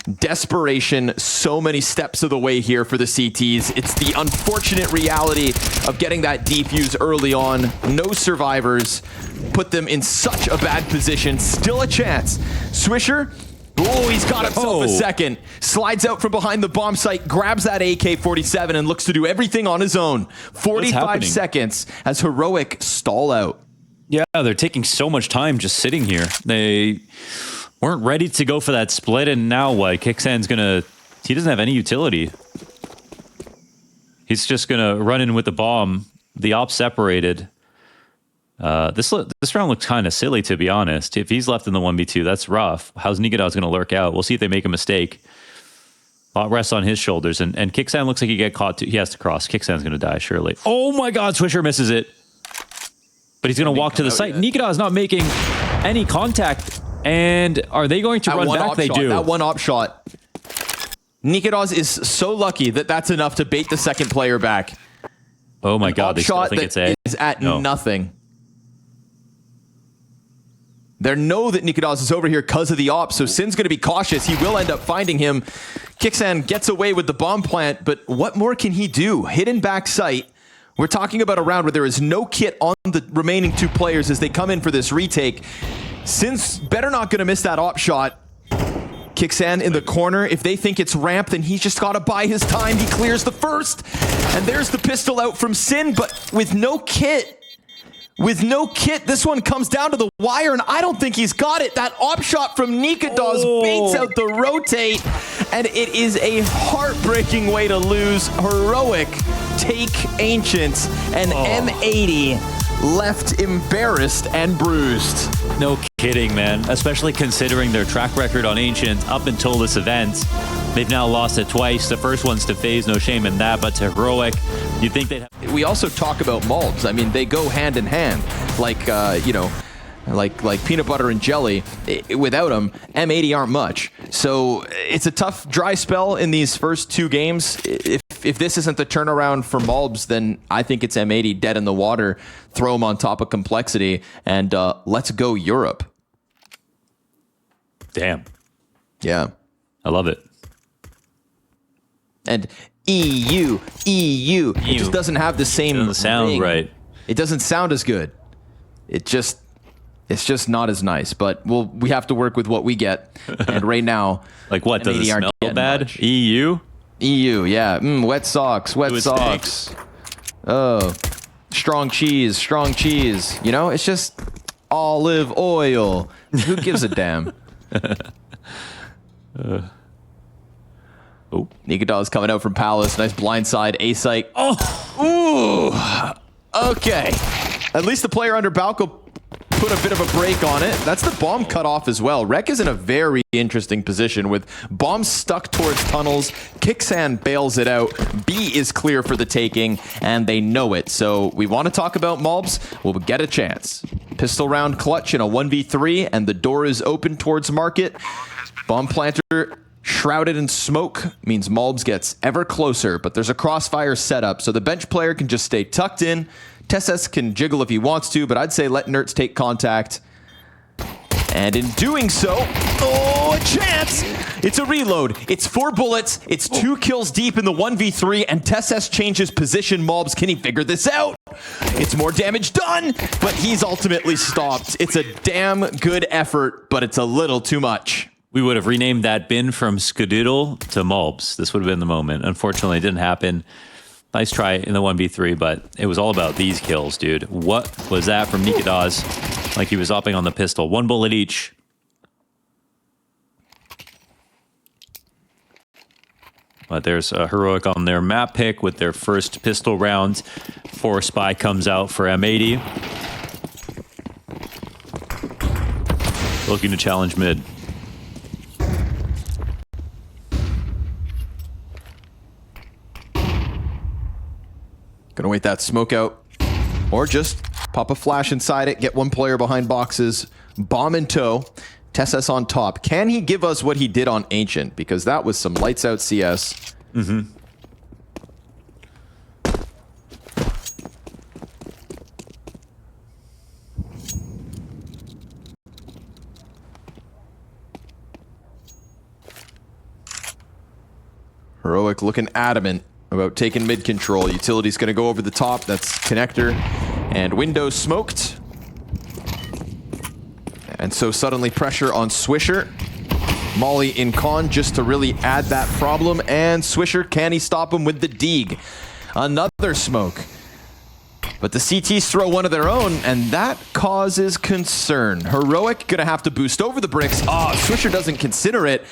Desperation, so many steps of the way here for the CTs. It's the unfortunate reality of getting that defuse early on. No survivors. Put them in such a bad position. Still a chance. Swisher, oh, he's got himself a second. Slides out from behind the bomb site, grabs that AK-47 and looks to do everything on his own. 45 seconds as Heroic stall out. Yeah, they're taking so much time just sitting here. They weren't ready to go for that split, and now what? Kicksan's gonna... He doesn't have any utility. He's just gonna run in with the bomb. The op separated. This round looks kind of silly, to be honest. If he's left in the 1v2, that's rough. How's Nikodaz gonna lurk out? We'll see if they make a mistake. Lot rests on his shoulders, and Kicksan looks like he get caught too. He has to cross. Kicksan's gonna die, surely. Oh my god, Swisher misses it. But he's gonna walk to the site. Nikodaz not making any contact. And are they going to run back? They do. That one op shot. Nikodaz is so lucky that that's enough to bait the second player back. Oh my god, they still think it's A. Is at nothing. They know that Nikodaz is over here because of the op, so Sin's going to be cautious. He will end up finding him. Kicksan gets away with the bomb plant, but what more can he do? Hidden back sight. We're talking about a round where there is no kit on the remaining two players as they come in for this retake. Sin's better not going to miss that op shot. Kicksan in the corner. If they think it's ramp, then he's just got to buy his time. He clears the first. And there's the pistol out from Sin, but with no kit. With no kit, this one comes down to the wire, and I don't think he's got it. That op shot from Nikodaz baits out the rotate, and it is a heartbreaking way to lose. Heroic take Ancient, and M80 left embarrassed and bruised. No kidding, man. Especially considering their track record on Ancient up until this event. They've now lost it twice. The first one's to FaZe, no shame in that, but to Heroic, you'd think they'd have... We also talk about malbs. I mean, they go hand in hand. Like, you know, like peanut butter and jelly. Without them, M80 aren't much. So it's a tough dry spell in these first two games. If this isn't the turnaround for malbs, then I think it's M80 dead in the water. Throw them on top of complexity, and let's go Europe. Damn. Yeah. I love it. And EU. It just doesn't have the same sound ring. Right. It doesn't sound as good. It's just not as nice. But we have to work with what we get. And right now, like what? Does it smell bad? Much. EU, yeah. Wet socks. Oh, strong cheese. You know, it's just olive oil. Who gives a damn? Oh, Nikodaz coming out from Palace. Nice blindside. A-site. Oh. Ooh. Okay. At least the player under Balco put a bit of a break on it. That's the bomb cut off as well. Reck is in a very interesting position with bombs stuck towards tunnels. Kicksan bails it out. B is clear for the taking, and they know it. So we want to talk about malbs. We'll get a chance. Pistol round clutch in a 1v3, and the door is open towards market. Bomb planter shrouded in smoke means malbs gets ever closer, but there's a crossfire setup, so the bench player can just stay tucked in. TeSeS can jiggle if he wants to, but I'd say let Nerds take contact. And in doing so, oh, a chance! It's a reload. It's 4 bullets. It's 2 kills deep in the 1v3, and TeSeS changes position. malbs, can he figure this out? It's more damage done, but he's ultimately stopped. It's a damn good effort, but it's a little too much. We would have renamed that bin from Skadoodle to malbs. This would have been the moment. Unfortunately, it didn't happen. Nice try in the 1v3, but it was all about these kills, dude. What was that from Nikodaz? Like he was hopping on the pistol. 1 bullet each. But there's a Heroic on their map pick with their first pistol round. 4 Spy comes out for M80. Looking to challenge mid. Gonna wait that smoke out, or just pop a flash inside it, get one player behind boxes, bomb in tow, TeSeS on top. Can he give us what he did on Ancient? Because that was some lights out CS. Mm-hmm. Heroic looking adamant about taking mid control. Utility's going to go over the top. That's connector and window smoked. And so suddenly pressure on Swisher. Molly in con just to really add that problem. And Swisher, can he stop him with the Deeg? Another smoke. But the CTs throw one of their own, and that causes concern. Heroic gonna have to boost over the bricks. Ah, Swisher doesn't consider it.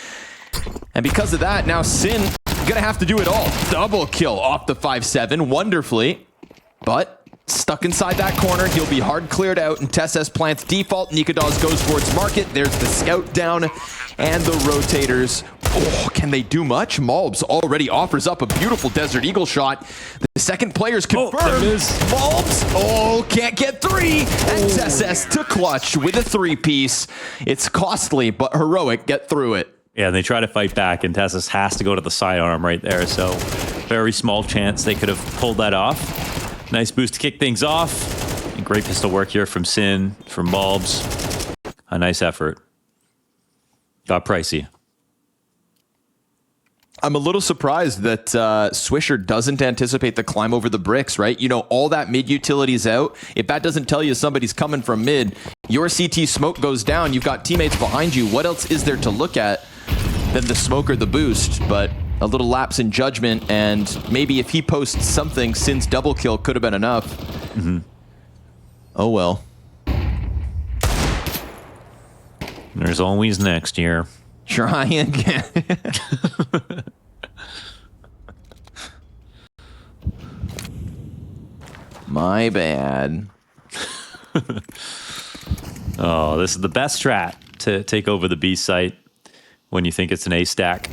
And because of that, now Sin gonna have to do it all. Double kill off the 5-7 wonderfully. But stuck inside that corner, he'll be hard cleared out, and TeSS plants default. Nikodas goes towards market. There's the scout down, and the rotators. Oh, can they do much? Malbs already offers up a beautiful Desert Eagle shot. The second player's confirmed. Malbs, oh, can't get three. And TeSS to clutch with a three-piece. It's costly, but Heroic get through it. Yeah, and they try to fight back, and TeSS has to go to the sidearm right there, so very small chance they could have pulled that off. Nice boost to kick things off. And great pistol work here from Sin, from Malbs. A nice effort. Got pricey. I'm a little surprised that Swisher doesn't anticipate the climb over the bricks, right? You know, all that mid utility's out. If that doesn't tell you somebody's coming from mid, your CT smoke goes down. You've got teammates behind you. What else is there to look at than the smoke or the boost? But a little lapse in judgment, and maybe if he posts something, Sin's double kill could have been enough. Mm-hmm. Oh well. There's always next year. Try again. My bad. Oh, this is the best strat to take over the B site when you think it's an A stack.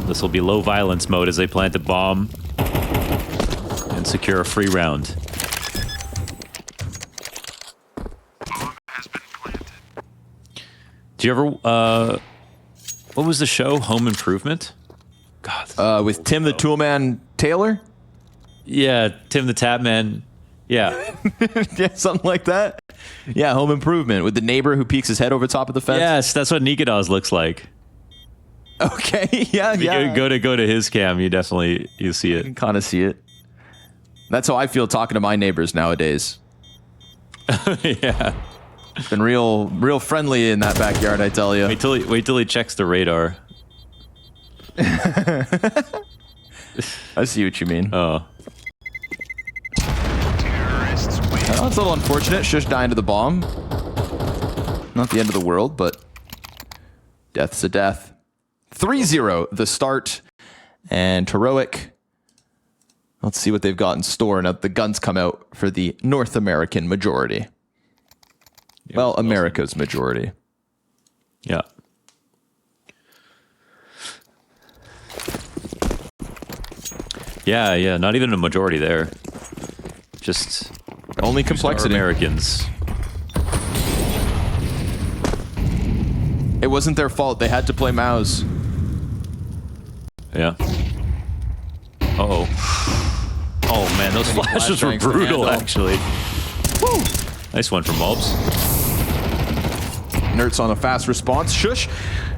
This will be low violence mode as they plant a bomb and secure a free round. Do you ever, what was the show? Home Improvement? God. With Tim the Toolman Taylor? Yeah, Tim the Tapman. Yeah. Yeah, something like that. Yeah, Home Improvement with the neighbor who peeks his head over top of the fence. Yes, that's what Nikodas looks like. Okay, yeah, If you go to his cam, you see it. You can kind of see it. That's how I feel talking to my neighbors nowadays. Yeah. Been real friendly in that backyard, I tell you. Wait till he checks the radar. I see what you mean. Oh. Oh, it's a little unfortunate. Shush dying to the bomb. Not the end of the world, but death's a death. 3-0 the start, and Heroic. Let's see what they've got in store. Now the guns come out for the North American majority. Yeah, well, America's majority. Yeah. Yeah, not even a majority there. Just only complexity. Americans. It wasn't their fault. They had to play Mouse. Yeah. Uh-oh. Oh, man, those flashes were brutal, actually. Woo! Nice one from Malbs. Nerds on a fast response. Shush.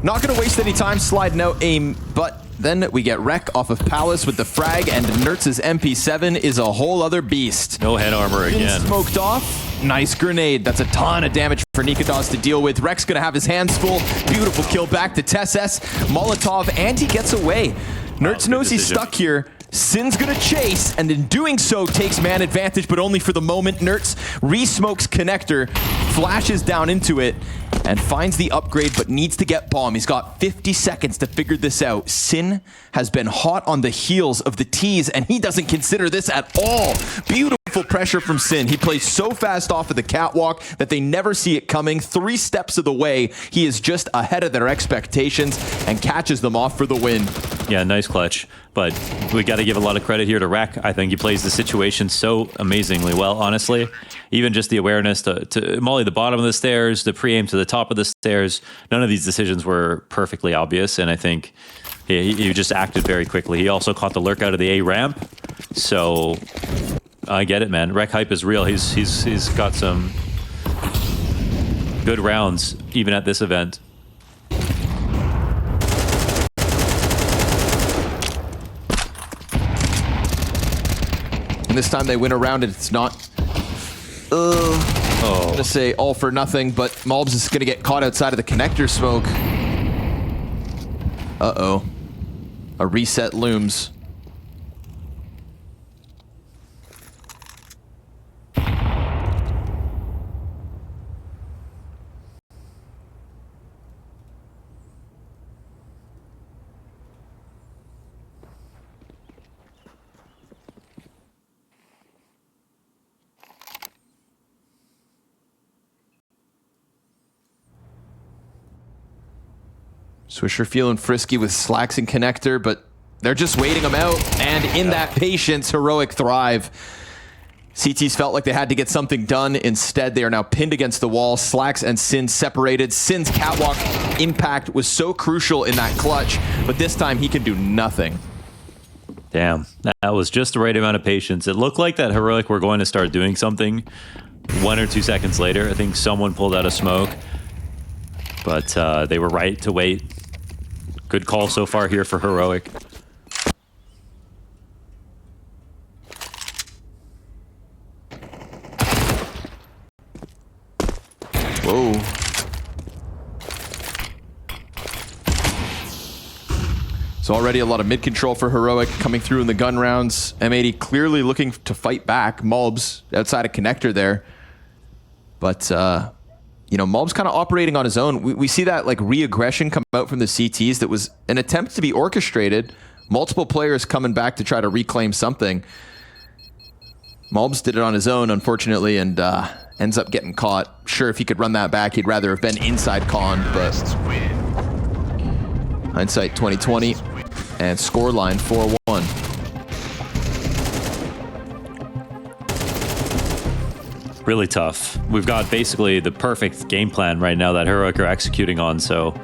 Not going to waste any time sliding out aim, but then we get Reck off of Palace with the frag, and Nerds' MP7 is a whole other beast. No head armor again. Smoked off. Nice grenade. That's a ton of damage for Nikodas to deal with. Reck's going to have his hands full. Beautiful kill back to TeSS. Molotov, and he gets away. Nerds knows he's stuck here. Sin's gonna chase, and in doing so, takes man advantage, but only for the moment. Nerds re-smokes connector, flashes down into it, and finds the upgrade, but needs to get bomb. He's got 50 seconds to figure this out. Sin has been hot on the heels of the T's, and he doesn't consider this at all. Beautiful pressure from Sin. He plays so fast off of the catwalk that they never see it coming. 3 steps of the way, he is just ahead of their expectations and catches them off for the win. Yeah, nice clutch. But we got to give a lot of credit here to Reck. I think he plays the situation so amazingly well, honestly. Even just the awareness to molly the bottom of the stairs, the pre-aim to the top of the stairs. None of these decisions were perfectly obvious, and I think he just acted very quickly. He also caught the lurk out of the A ramp. So I get it, man. Reck hype is real. He's got some good rounds, even at this event. And this time they win a round, and it's not, I'm going to say all for nothing, but malbs is going to get caught outside of the connector smoke. Uh-oh. A reset looms. Swisher feeling frisky with slacks and connector, but they're just waiting them out. And in that patience, Heroic thrive. CTs felt like they had to get something done. Instead, they are now pinned against the wall. Slacks and Sin separated. Sin's catwalk impact was so crucial in that clutch, but this time he can do nothing. Damn, that was just the right amount of patience. It looked like that Heroic were going to start doing something 1 or 2 seconds later. I think someone pulled out a smoke, but they were right to wait. Good call so far here for Heroic. Whoa. So already a lot of mid control for Heroic coming through in the gun rounds. M80 clearly looking to fight back. malbs outside of connector there. But, you know, malbs kind of operating on his own. We see that like re-aggression come out from the CTs that was an attempt to be orchestrated. Multiple players coming back to try to reclaim something. malbs did it on his own, unfortunately, and ends up getting caught. Sure, if he could run that back, he'd rather have been inside con, but hindsight 2020 and scoreline 4-1. Really tough. We've got basically the perfect game plan right now that Heroic are executing on, so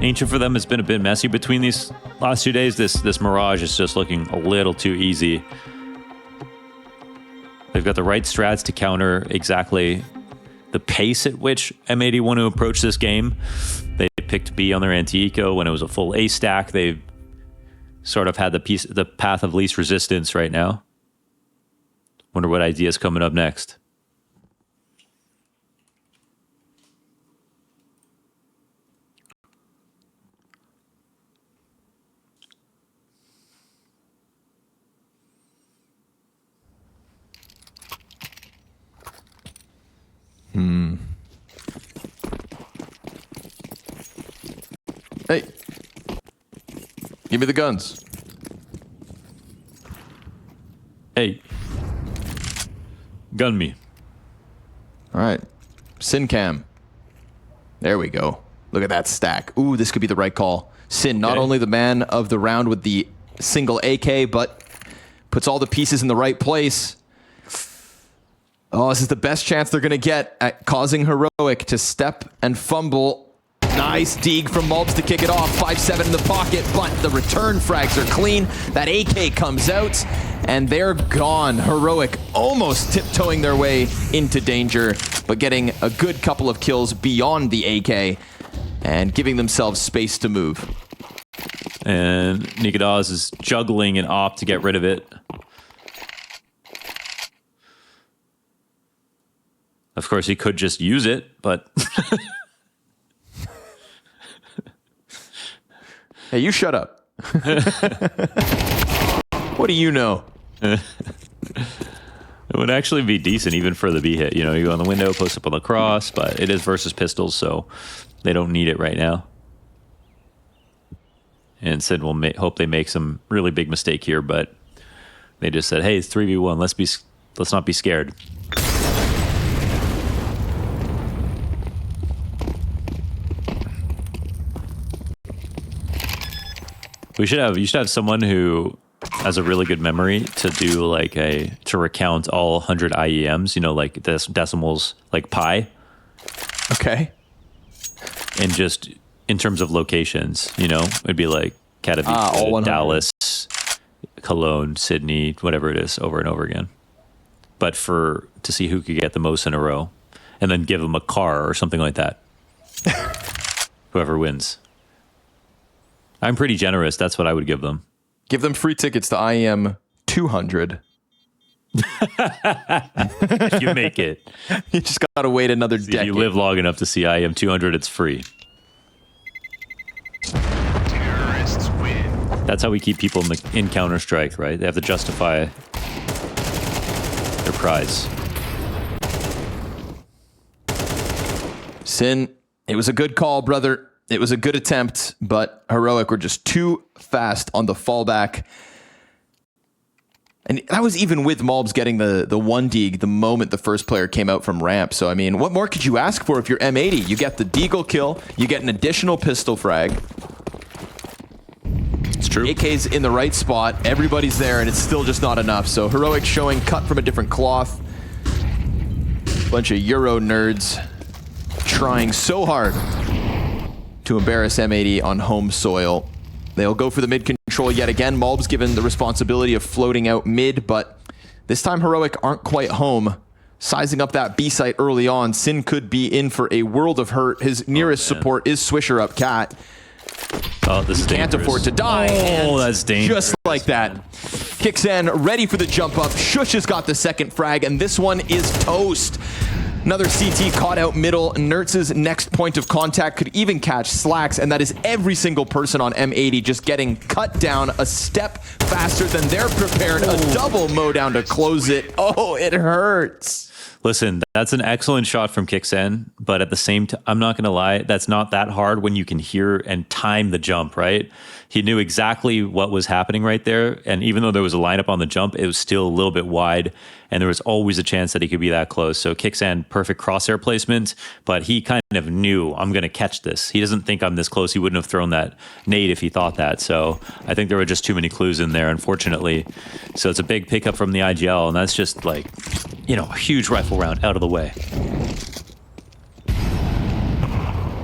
Ancient for them has been a bit messy between these last 2 days. This Mirage is just looking a little too easy. They've got the right strats to counter exactly the pace at which M80 want to approach this game. They picked B on their anti-eco when it was a full A stack. They've sort of had the path of least resistance right now. Wonder what idea's coming up next. Hey, give me the guns. Hey, gun me. All right, Sin cam. There we go. Look at that stack. Ooh, this could be the right call. Sin, not only the man of the round with the single AK, but puts all the pieces in the right place. Oh, this is the best chance they're going to get at causing Heroic to step and fumble. Nice dig from malbs to kick it off. 5-7 in the pocket, but the return frags are clean. That AK comes out, and they're gone. Heroic almost tiptoeing their way into danger, but getting a good couple of kills beyond the AK and giving themselves space to move. And Nikadaz is juggling an op to get rid of it. Of course, he could just use it, but... Hey, you shut up. What do you know? It would actually be decent even for the B hit. You know, you go on the window, post up on the cross, but it is versus pistols, so they don't need it right now. And Sid will hope they make some really big mistake here, but they just said, hey, it's 3v1. Let's not be scared. You should have someone who has a really good memory to do like to recount all 100 IEMs, you know, like decimals like pi. Okay. And just in terms of locations, you know, it'd be like Katowice, Dallas, Cologne, Sydney, whatever it is, over and over again. But to see who could get the most in a row, and then give them a car or something like that. Whoever wins. I'm pretty generous. That's what I would give them. Give them free tickets to IEM 200. If you make it. You just got to wait another If decade. you live long enough to see IEM 200, it's free. Terrorists win. That's how we keep people in Counter-Strike, right? They have to justify their prize. Sin, it was a good call, brother. It was a good attempt, but Heroic were just too fast on the fallback. And that was even with Malbs getting the one deagle the moment the first player came out from ramp. So, I mean, what more could you ask for if you're M80? You get the deagle kill, you get an additional pistol frag. It's true. AK's in the right spot, everybody's there, and it's still just not enough. So Heroic showing cut from a different cloth. Bunch of Euro nerds trying so hard to embarrass M80 on home soil. They'll go for the mid control yet again. Malbs given the responsibility of floating out mid, but this time Heroic aren't quite home. Sizing up that B site early on, Sin could be in for a world of hurt. His nearest support is Swisher up Cat. Oh, this is Can't dangerous. afford to die. Oh, and that's dangerous. Just like that. Kicks in, ready for the jump up. Shush has got the second frag, and this one is toast. Another CT caught out middle. Nertz's next point of contact could even catch Slacks, and that is every single person on M80 just getting cut down a step faster than they're prepared. A double mow down to close it. Oh, it hurts. Listen, that's an excellent shot from Kixen, but at the same time, I'm not going to lie, that's not that hard when you can hear and time the jump, right? He knew exactly what was happening right there, and even though there was a lineup on the jump, it was still a little bit wide, and there was always a chance that he could be that close. So Kixen, perfect crosshair placement, but he kind of knew, I'm going to catch this. He doesn't think I'm this close. He wouldn't have thrown that nade if he thought that. So I think there were just too many clues in there, unfortunately. So it's a big pickup from the IGL, and that's just like, you know, a huge rifle round out of the way.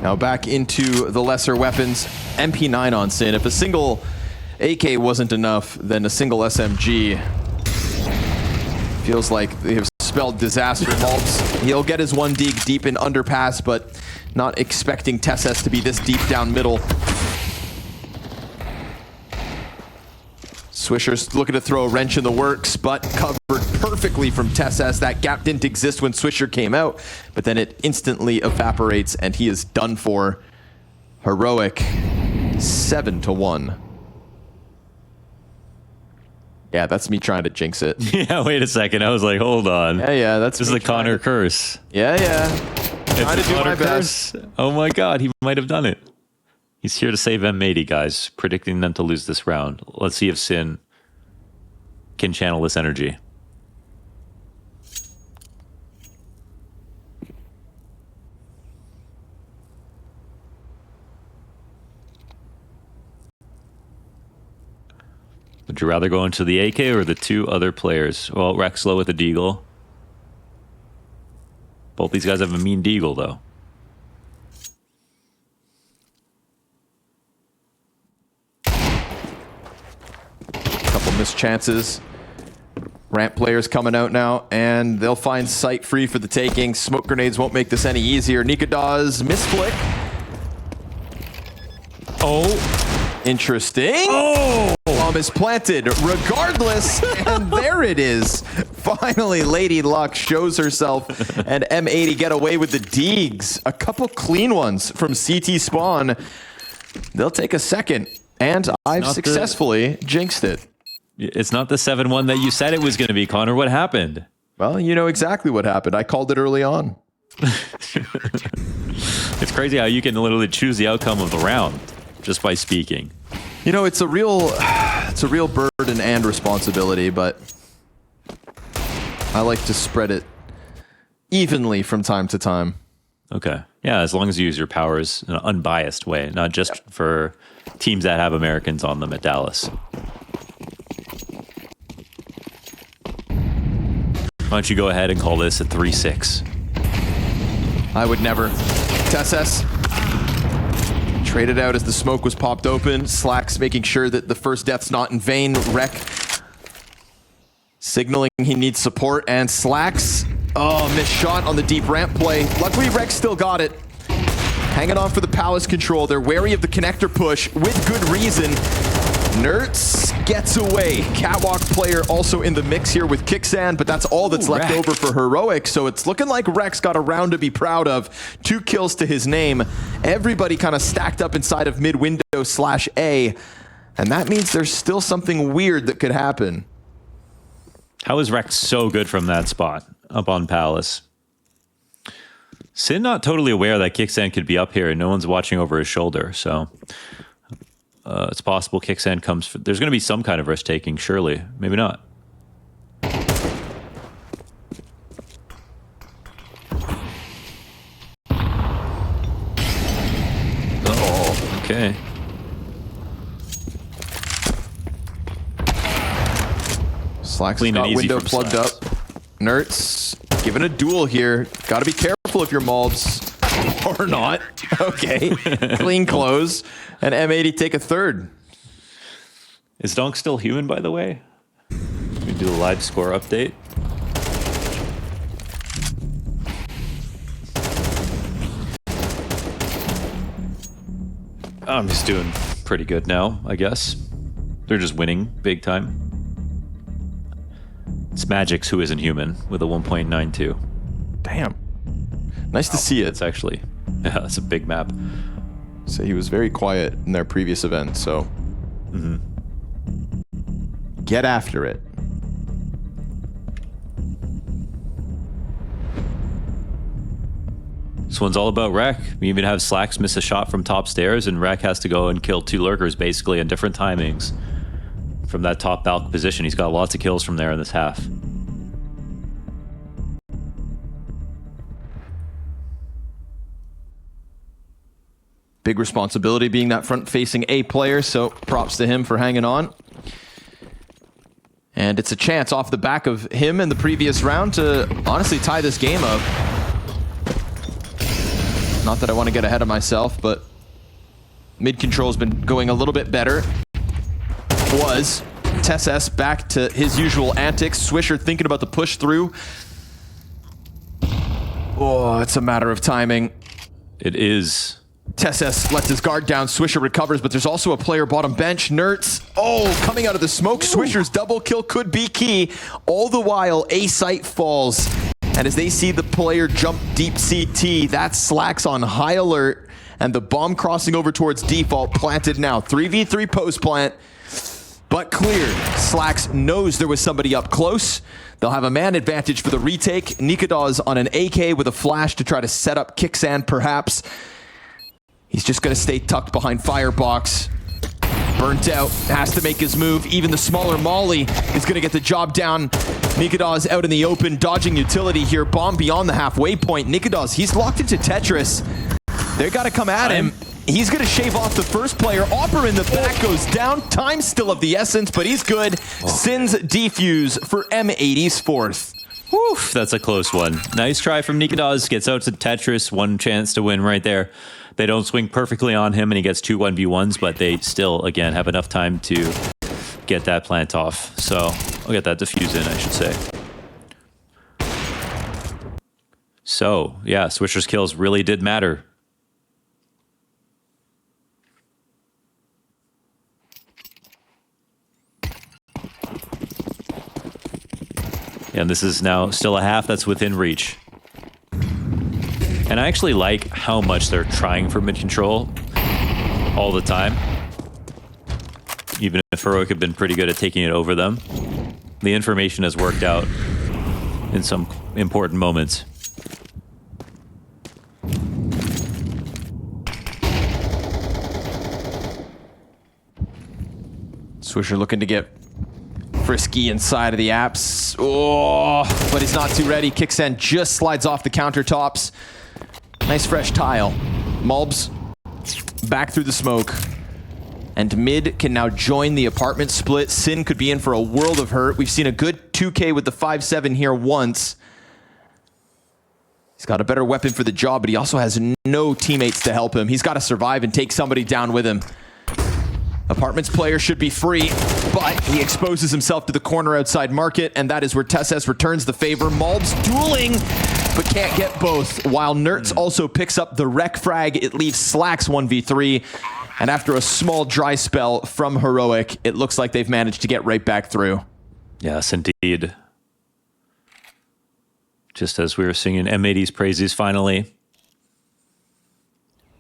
Now back into the lesser weapons. MP9 on Sin. If a single AK wasn't enough, then a single SMG feels like they have spelled disaster. Malbs, he'll get his one dig deep in underpass, but not expecting Tesses to be this deep down middle. Swisher's looking to throw a wrench in the works, but covered perfectly from Tesses. That gap didn't exist when Swisher came out, but then it instantly evaporates, and he is done for. Heroic, 7-1. Yeah, that's me trying to jinx it. Yeah, wait a second. I was like, hold on. Yeah, that's This is me a Connor curse. Yeah. Trying to It's a do my Connor best. curse. Oh my God, he might have done it. He's here to save M80, guys, predicting them to lose this round. Let's see if Sin can channel this energy. Would you rather go into the AK or the two other players? Well, reck slow with a deagle. Both these guys have a mean deagle, though. Couple missed chances. Ramp players coming out now, and they'll find sight free for the taking. Smoke grenades won't make this any easier. Nikadaz misflick. Oh! Interesting. Oh! Bomb is planted regardless, and there it is. Finally, Lady Luck shows herself, and M80 get away with the deegs. A couple clean ones from CT Spawn. They'll take a second, and I've successfully jinxed it. It's not the 7-1 that you said it was going to be, Connor. What happened? Well, you know exactly what happened. I called it early on. It's crazy how you can literally choose the outcome of the round just by speaking. You know, it's a real burden and responsibility, but I like to spread it evenly from time to time. Okay. Yeah, as long as you use your powers in an unbiased way, not just for teams that have Americans on them at Dallas. Why don't you go ahead and call this a 3-6? I would never. Tesses traded out as the smoke was popped open. Slacks making sure that the first death's not in vain. Reck signaling he needs support, and Slacks, oh, missed shot on the deep ramp play. Luckily, Reck still got it. Hanging on for the palace control. They're wary of the connector push with good reason. Nerds gets away. Catwalk player also in the mix here with Kicksand, but that's all that's left over for Heroic. So it's looking like Reck's got a round to be proud of. 2 kills to his name. Everybody kind of stacked up inside of mid-window/A. And that means there's still something weird that could happen. How is Reck so good from that spot up on Palace? Sin not totally aware that Kicksand could be up here and no one's watching over his shoulder, so it's possible Kicksand comes. There's going to be some kind of risk taking, surely. Maybe not. Oh, okay. Slack's Clean and got easy window from plugged Slacks. up. Nerds given a duel here. Got to be careful if you're Malbs. Or not. Okay. Clean close. And M80 take a third. Is Donk still human, by the way? We do a live score update. I'm just doing pretty good now, I guess. They're just winning big time. It's Magix who isn't human with a 1.92. Damn. Nice to see it. It's actually, yeah, it's a big map. So he was very quiet in their previous event, so get after it. This one's all about Reck. We even have Slacks miss a shot from top stairs, and Reck has to go and kill 2 lurkers basically in different timings from that top balk position. He's got lots of kills from there in this half. Big responsibility being that front-facing A player, so props to him for hanging on. And it's a chance off the back of him in the previous round to honestly tie this game up. Not that I want to get ahead of myself, but mid-control's been going a little bit better. Was TessS back to his usual antics. Swisher thinking about the push through. Oh, it's a matter of timing. It is. TessS lets his guard down. Swisher recovers, but there's also a player bottom bench. Nerds, coming out of the smoke. Swisher's double kill could be key. All the while, A site falls. And as they see the player jump deep CT, that's Slacks on high alert. And the bomb crossing over towards default, planted now. 3v3 post plant, but cleared. Slacks knows there was somebody up close. They'll have a man advantage for the retake. Nikadaz on an AK with a flash to try to set up Kicksand, perhaps. He's just going to stay tucked behind Firebox. Burnt out, has to make his move. Even the smaller Molly is going to get the job down. Nikadaz out in the open, dodging utility here. Bomb beyond the halfway point. Nikadaz, he's locked into Tetris. They got to come at him. He's going to shave off the first player. Opper in the back goes down. Time still of the essence, but he's good. Sins defuse for M80's 4th. Whew, that's a close one. Nice try from Nikadaz. Gets out to Tetris. One chance to win right there. They don't swing perfectly on him, and he gets 2 1v1s, but they still, again, have enough time to get that plant off. So I'll get that defuse in, I should say. So, yeah, Swisher's kills really did matter. And this is now still a half that's within reach. And I actually like how much they're trying for mid-control all the time. Even if Heroic have been pretty good at taking it over them. The information has worked out in some important moments. Swisher looking to get frisky inside of the apps. Oh, but he's not too ready. Kicksand just slides off the countertops. Nice fresh tile. Malbs back through the smoke. And mid can now join the apartment split. Sin could be in for a world of hurt. We've seen a good 2K with the 5-7 here once. He's got a better weapon for the job, but he also has no teammates to help him. He's got to survive and take somebody down with him. Apartments player should be free, but he exposes himself to the corner outside market, and that is where TessS returns the favor. Malbs dueling, but can't get both, while Nerds also picks up the reck frag. It leaves Slacks 1v3. And after a small dry spell from Heroic, it looks like they've managed to get right back through. Yes, indeed. Just as we were singing M80's praises finally.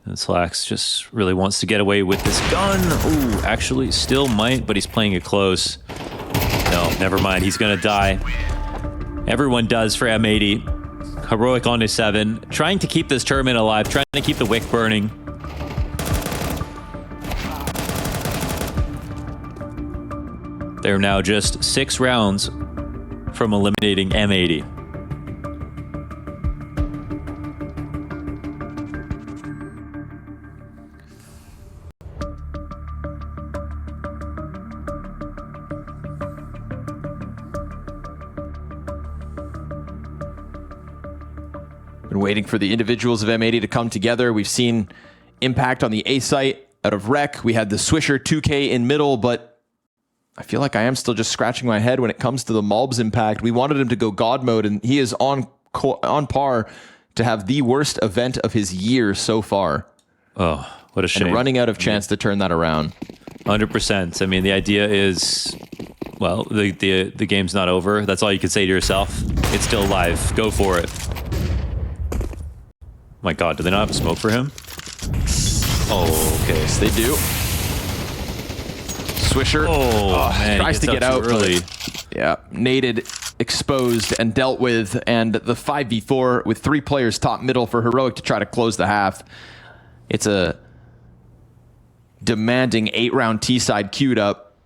And Slacks just really wants to get away with this gun. Ooh, actually still might, but he's playing it close. No, never mind. He's going to die. Everyone does for M80. Heroic on to 7. Trying to keep this tournament alive. Trying to keep the wick burning. They're now just 6 rounds from eliminating M80. Been waiting for the individuals of M80 to come together. We've seen impact on the A site out of Reck. We had the Swisher 2K in middle, but I feel like I am still just scratching my head when it comes to the Malbs impact. We wanted him to go God mode, and he is on par to have the worst event of his year so far. Oh, what a shame. And running out of chance to turn that around. 100%. I mean, the idea is, well, the game's not over. That's all you can say to yourself. It's still live. Go for it. My God, do they not have a smoke for him? Oh, okay. Yes, they do. Swisher Man, tries to get out early. Yeah, naded, exposed, and dealt with. And the 5v4 with 3 players top middle for Heroic to try to close the half. It's a demanding 8-round T-side queued up.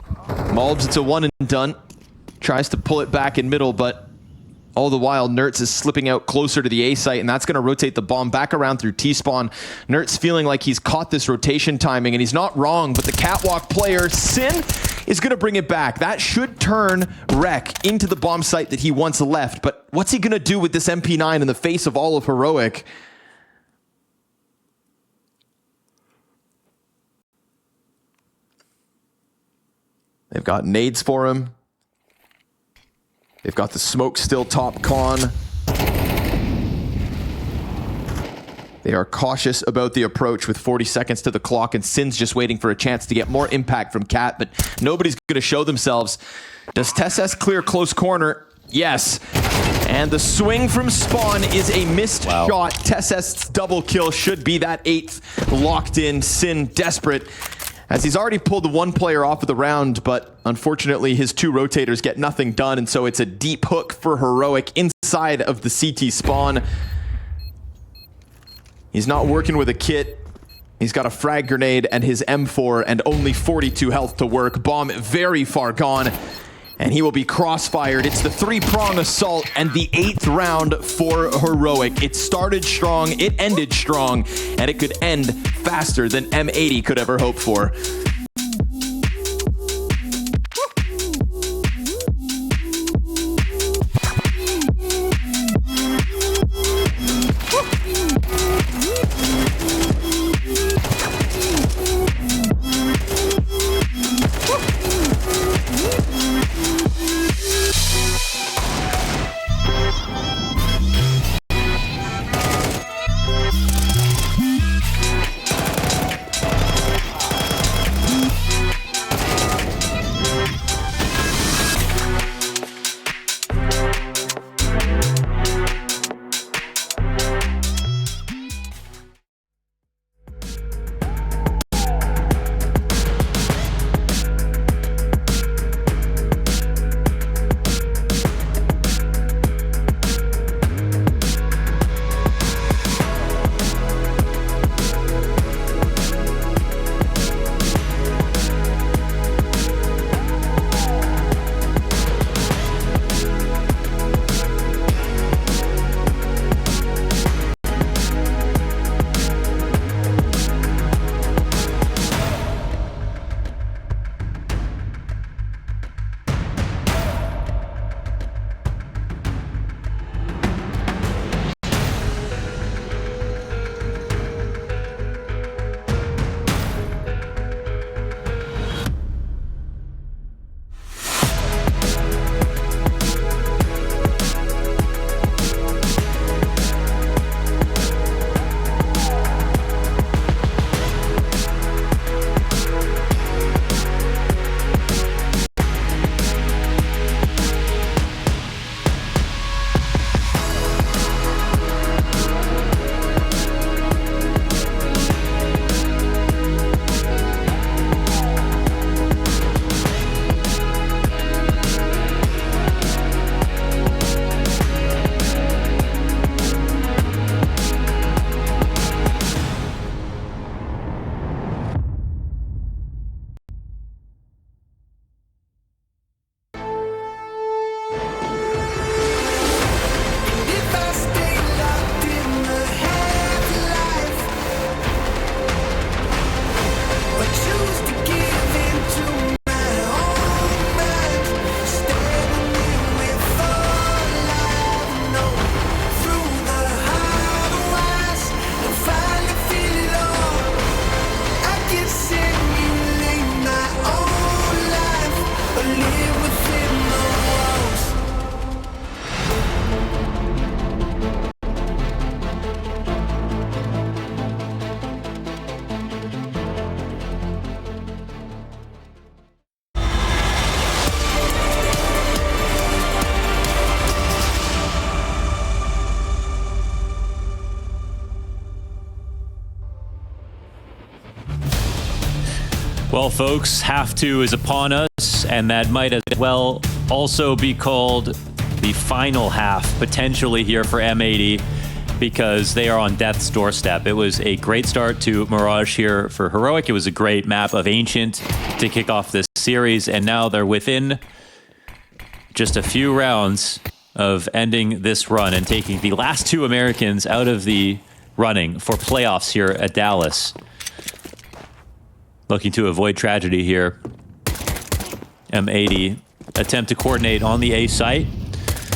Malbs, it's a one and done. Tries to pull it back in middle, but all the while, Nertz is slipping out closer to the A site, and that's going to rotate the bomb back around through T-spawn. Nertz feeling like he's caught this rotation timing, and he's not wrong, but the catwalk player, Sin, is going to bring it back. That should turn Reck into the bomb site that he once left, but what's he going to do with this MP9 in the face of all of Heroic? They've got nades for him. They've got the smoke still top con. They are cautious about the approach with 40 seconds to the clock, and Sin's just waiting for a chance to get more impact from Cat, but nobody's going to show themselves. Does TessS clear close corner? Yes. And the swing from Spawn is a missed shot. TessS double kill should be that 8th locked in. Sin desperate, as he's already pulled the 1 player off of the round, but unfortunately his 2 rotators get nothing done, and so it's a deep hook for Heroic inside of the CT spawn. He's not working with a kit. He's got a frag grenade and his M4 and only 42 health to work. Bomb very far gone, and he will be crossfired. It's the 3-prong assault and the 8th round for Heroic. It started strong, it ended strong, and it could end faster than M80 could ever hope for. Well, folks, have to is upon us, and that might as well also be called the final half, potentially here for M80, because they are on death's doorstep. It was a great start to Mirage here for Heroic. It was a great map of Ancient to kick off this series, and now they're within just a few rounds of ending this run and taking the last two Americans out of the running for playoffs here at Dallas. Looking to avoid tragedy here. M80 attempt to coordinate on the A site.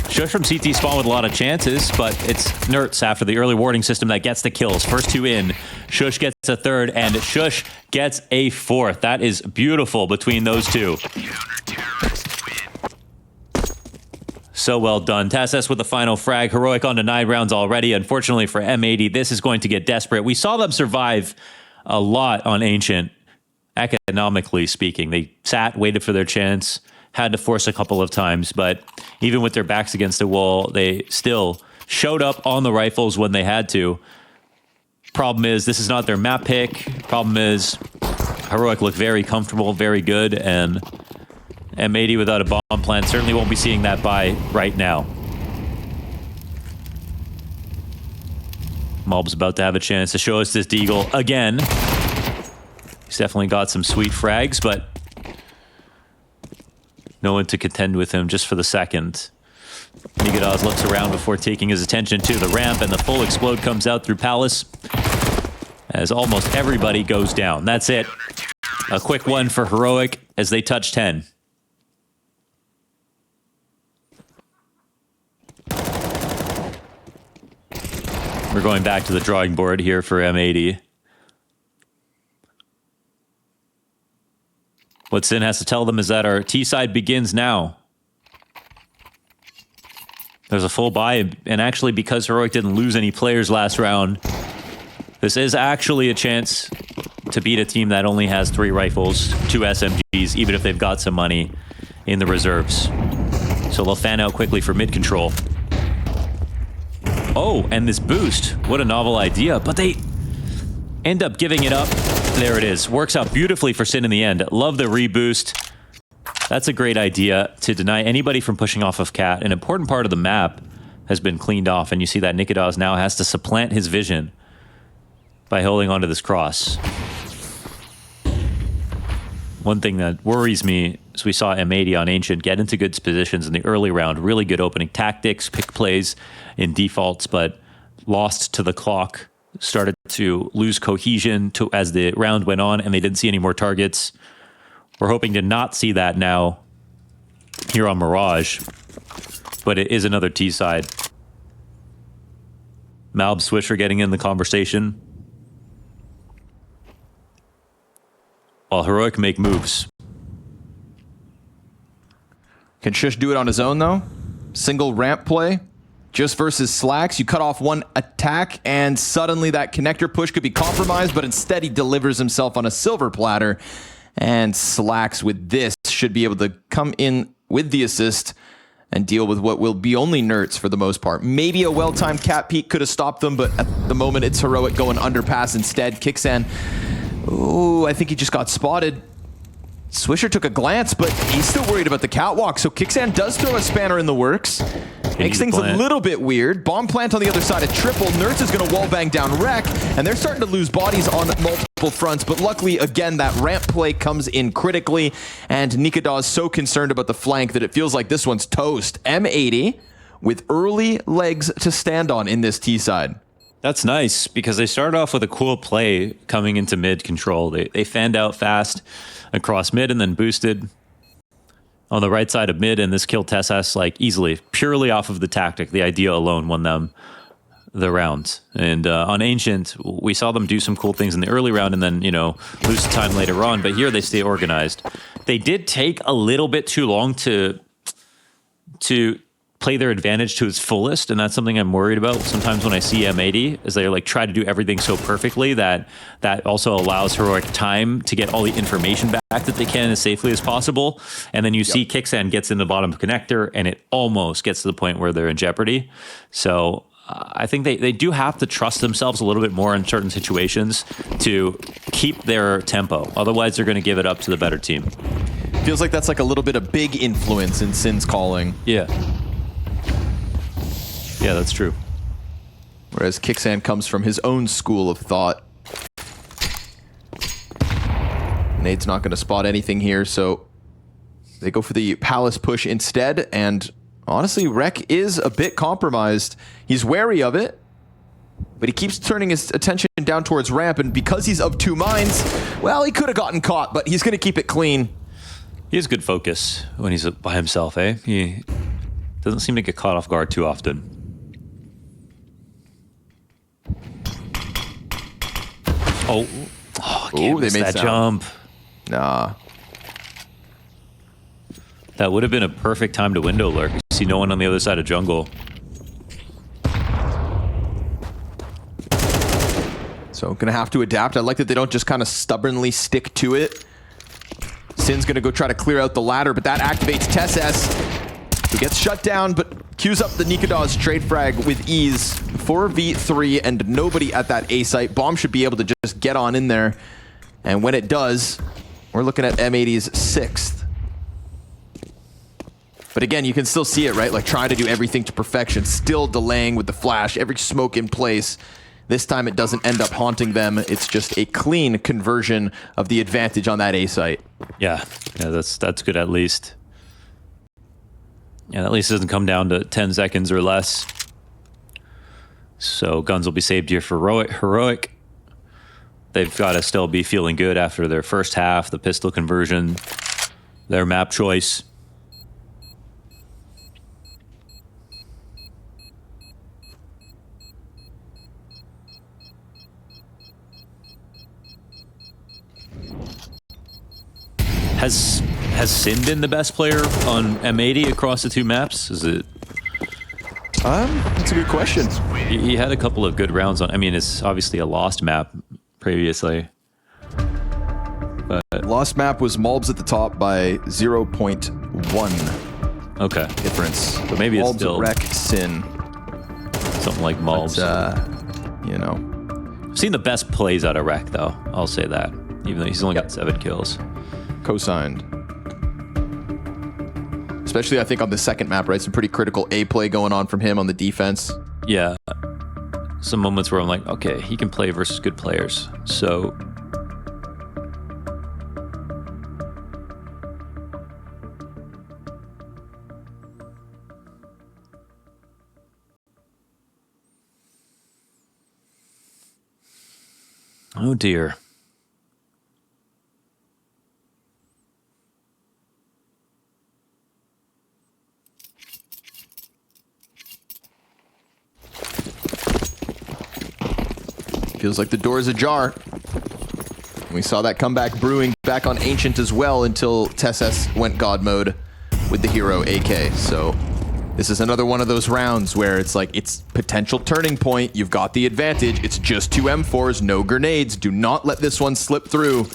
Shush from CT spawn with a lot of chances, but it's Nertz after the early warning system that gets the kills. First two in. Shush gets a third, and Shush gets a fourth. That is beautiful between those two. So well done. TSS with the final frag. Heroic on to 9 rounds already. Unfortunately for M80, this is going to get desperate. We saw them survive a lot on Ancient. Economically speaking, they sat, waited for their chance, had to force a couple of times, but even with their backs against the wall, they still showed up on the rifles when they had to. Problem is, this is not their map pick. Problem is, Heroic looked very comfortable, very good, and M80 without a bomb plant certainly won't be seeing that buy right now. Malb's about to have a chance to show us this deagle again. He's definitely got some sweet frags, but no one to contend with him just for the second. Nigadaz looks around before taking his attention to the ramp, and the full explode comes out through Palace as almost everybody goes down. That's it. A quick one for Heroic as they touch 10. We're going back to the drawing board here for M80. What Sin has to tell them is that our T side begins now. There's a full buy, and actually because Heroic didn't lose any players last round, this is actually a chance to beat a team that only has 3 rifles, 2 SMGs, even if they've got some money in the reserves. So they'll fan out quickly for mid control. Oh, and this boost, what a novel idea, but they end up giving it up. There it is. Works out beautifully for Sin in the end. Love the reboost. That's a great idea to deny anybody from pushing off of Cat. An important part of the map has been cleaned off, and you see that Nigadaz now has to supplant his vision by holding onto this cross. One thing that worries me is we saw M80 on Ancient get into good positions in the early round. Really good opening tactics, pick plays in defaults, but lost to the clock. Started to lose cohesion as the round went on, and they didn't see any more targets. We're hoping to not see that now here on Mirage, but it is another T side. Malb Swisher getting in the conversation, while Heroic make moves. Can Shush do it on his own, though? Single ramp play? Just versus Slacks, you cut off one attack, and suddenly that connector push could be compromised, but instead he delivers himself on a silver platter, and Slacks with this should be able to come in with the assist and deal with what will be only Nertz for the most part. Maybe a well-timed cat peek could have stopped them, but at the moment it's Heroic going underpass instead. Kixan, oh, I think he just got spotted. Swisher took a glance, but he's still worried about the catwalk, so Kixan does throw a spanner in the works. Makes things a little bit weird. Bomb plant on the other side of triple. Nertz is going to wallbang down reck, and they're starting to lose bodies on multiple fronts, but luckily, again, that ramp play comes in critically, and Nigadaz so concerned about the flank that it feels like this one's toast. M80 with early legs to stand on in this T side. That's nice, because they started off with a cool play coming into mid control. They fanned out fast across mid and then boosted on the right side of mid, and this killed TSS like easily, purely off of the tactic. The idea alone won them the round. And on Ancient, we saw them do some cool things in the early round and then, you know, lose time later on, but here they stay organized. They did take a little bit too long to play their advantage to its fullest, and that's something I'm worried about sometimes when I see M80, is they like try to do everything so perfectly that also allows Heroic time to get all the information back that they can as safely as possible. And then you see Kixan gets in the bottom connector, and it almost gets to the point where they're in jeopardy. So I think they do have to trust themselves a little bit more in certain situations to keep their tempo. Otherwise, they're going to give it up to the better team. Feels like that's like a little bit of big influence in Sin's calling. Yeah. Yeah, that's true. Whereas Kixan comes from his own school of thought. Nade's not going to spot anything here, so they go for the Palace push instead, and honestly, reck is a bit compromised. He's wary of it, but he keeps turning his attention down towards ramp, and because he's of two minds, well, he could have gotten caught, but he's going to keep it clean. He has good focus when he's by himself, eh? He doesn't seem to get caught off guard too often. Oh, Ooh, they made that sound. jump. Nah. That would have been a perfect time to window lurk. You see no one on the other side of jungle. So gonna have to adapt. I like that they don't just kind of stubbornly stick to it. Sin's gonna go try to clear out the ladder, but that activates TessS, who gets shut down, but queues up the Nikadaz trade frag with ease. 4v3 and nobody at that A site. Bomb should be able to just get on in there. And when it does, we're looking at M80's 6th. But again, you can still see it, right? Like trying to do everything to perfection, still delaying with the flash, every smoke in place. This time it doesn't end up haunting them. It's just a clean conversion of the advantage on that A site. Yeah, that's good at least. Yeah, at least it doesn't come down to 10 seconds or less. So guns will be saved here for Heroic. They've got to still be feeling good after their first half, the pistol conversion, their map choice. Has Sin been the best player on M80 across the two maps? Is it? That's a good question. He had a couple of good rounds on. I mean, it's obviously a lost map previously. But Lost map was malbs at the top by 0.1 okay, difference. but maybe it's Malbs, still reck, Sin. something like malbs. You know. I've seen the best plays out of reck, though. I'll say that, even though he's only got 7 kills. Co-signed. Especially, I think, on the second map, right? Some pretty critical A play going on from him on the defense. Yeah, some moments where I'm like, okay, he can play versus good players. So oh dear. Feels like the door is ajar. We saw that comeback brewing back on Ancient as well until TessS went God mode with the hero AK. So this is another one of those rounds where it's like, it's potential turning point. You've got the advantage. It's just 2 M4s, no grenades. Do not let this one slip through.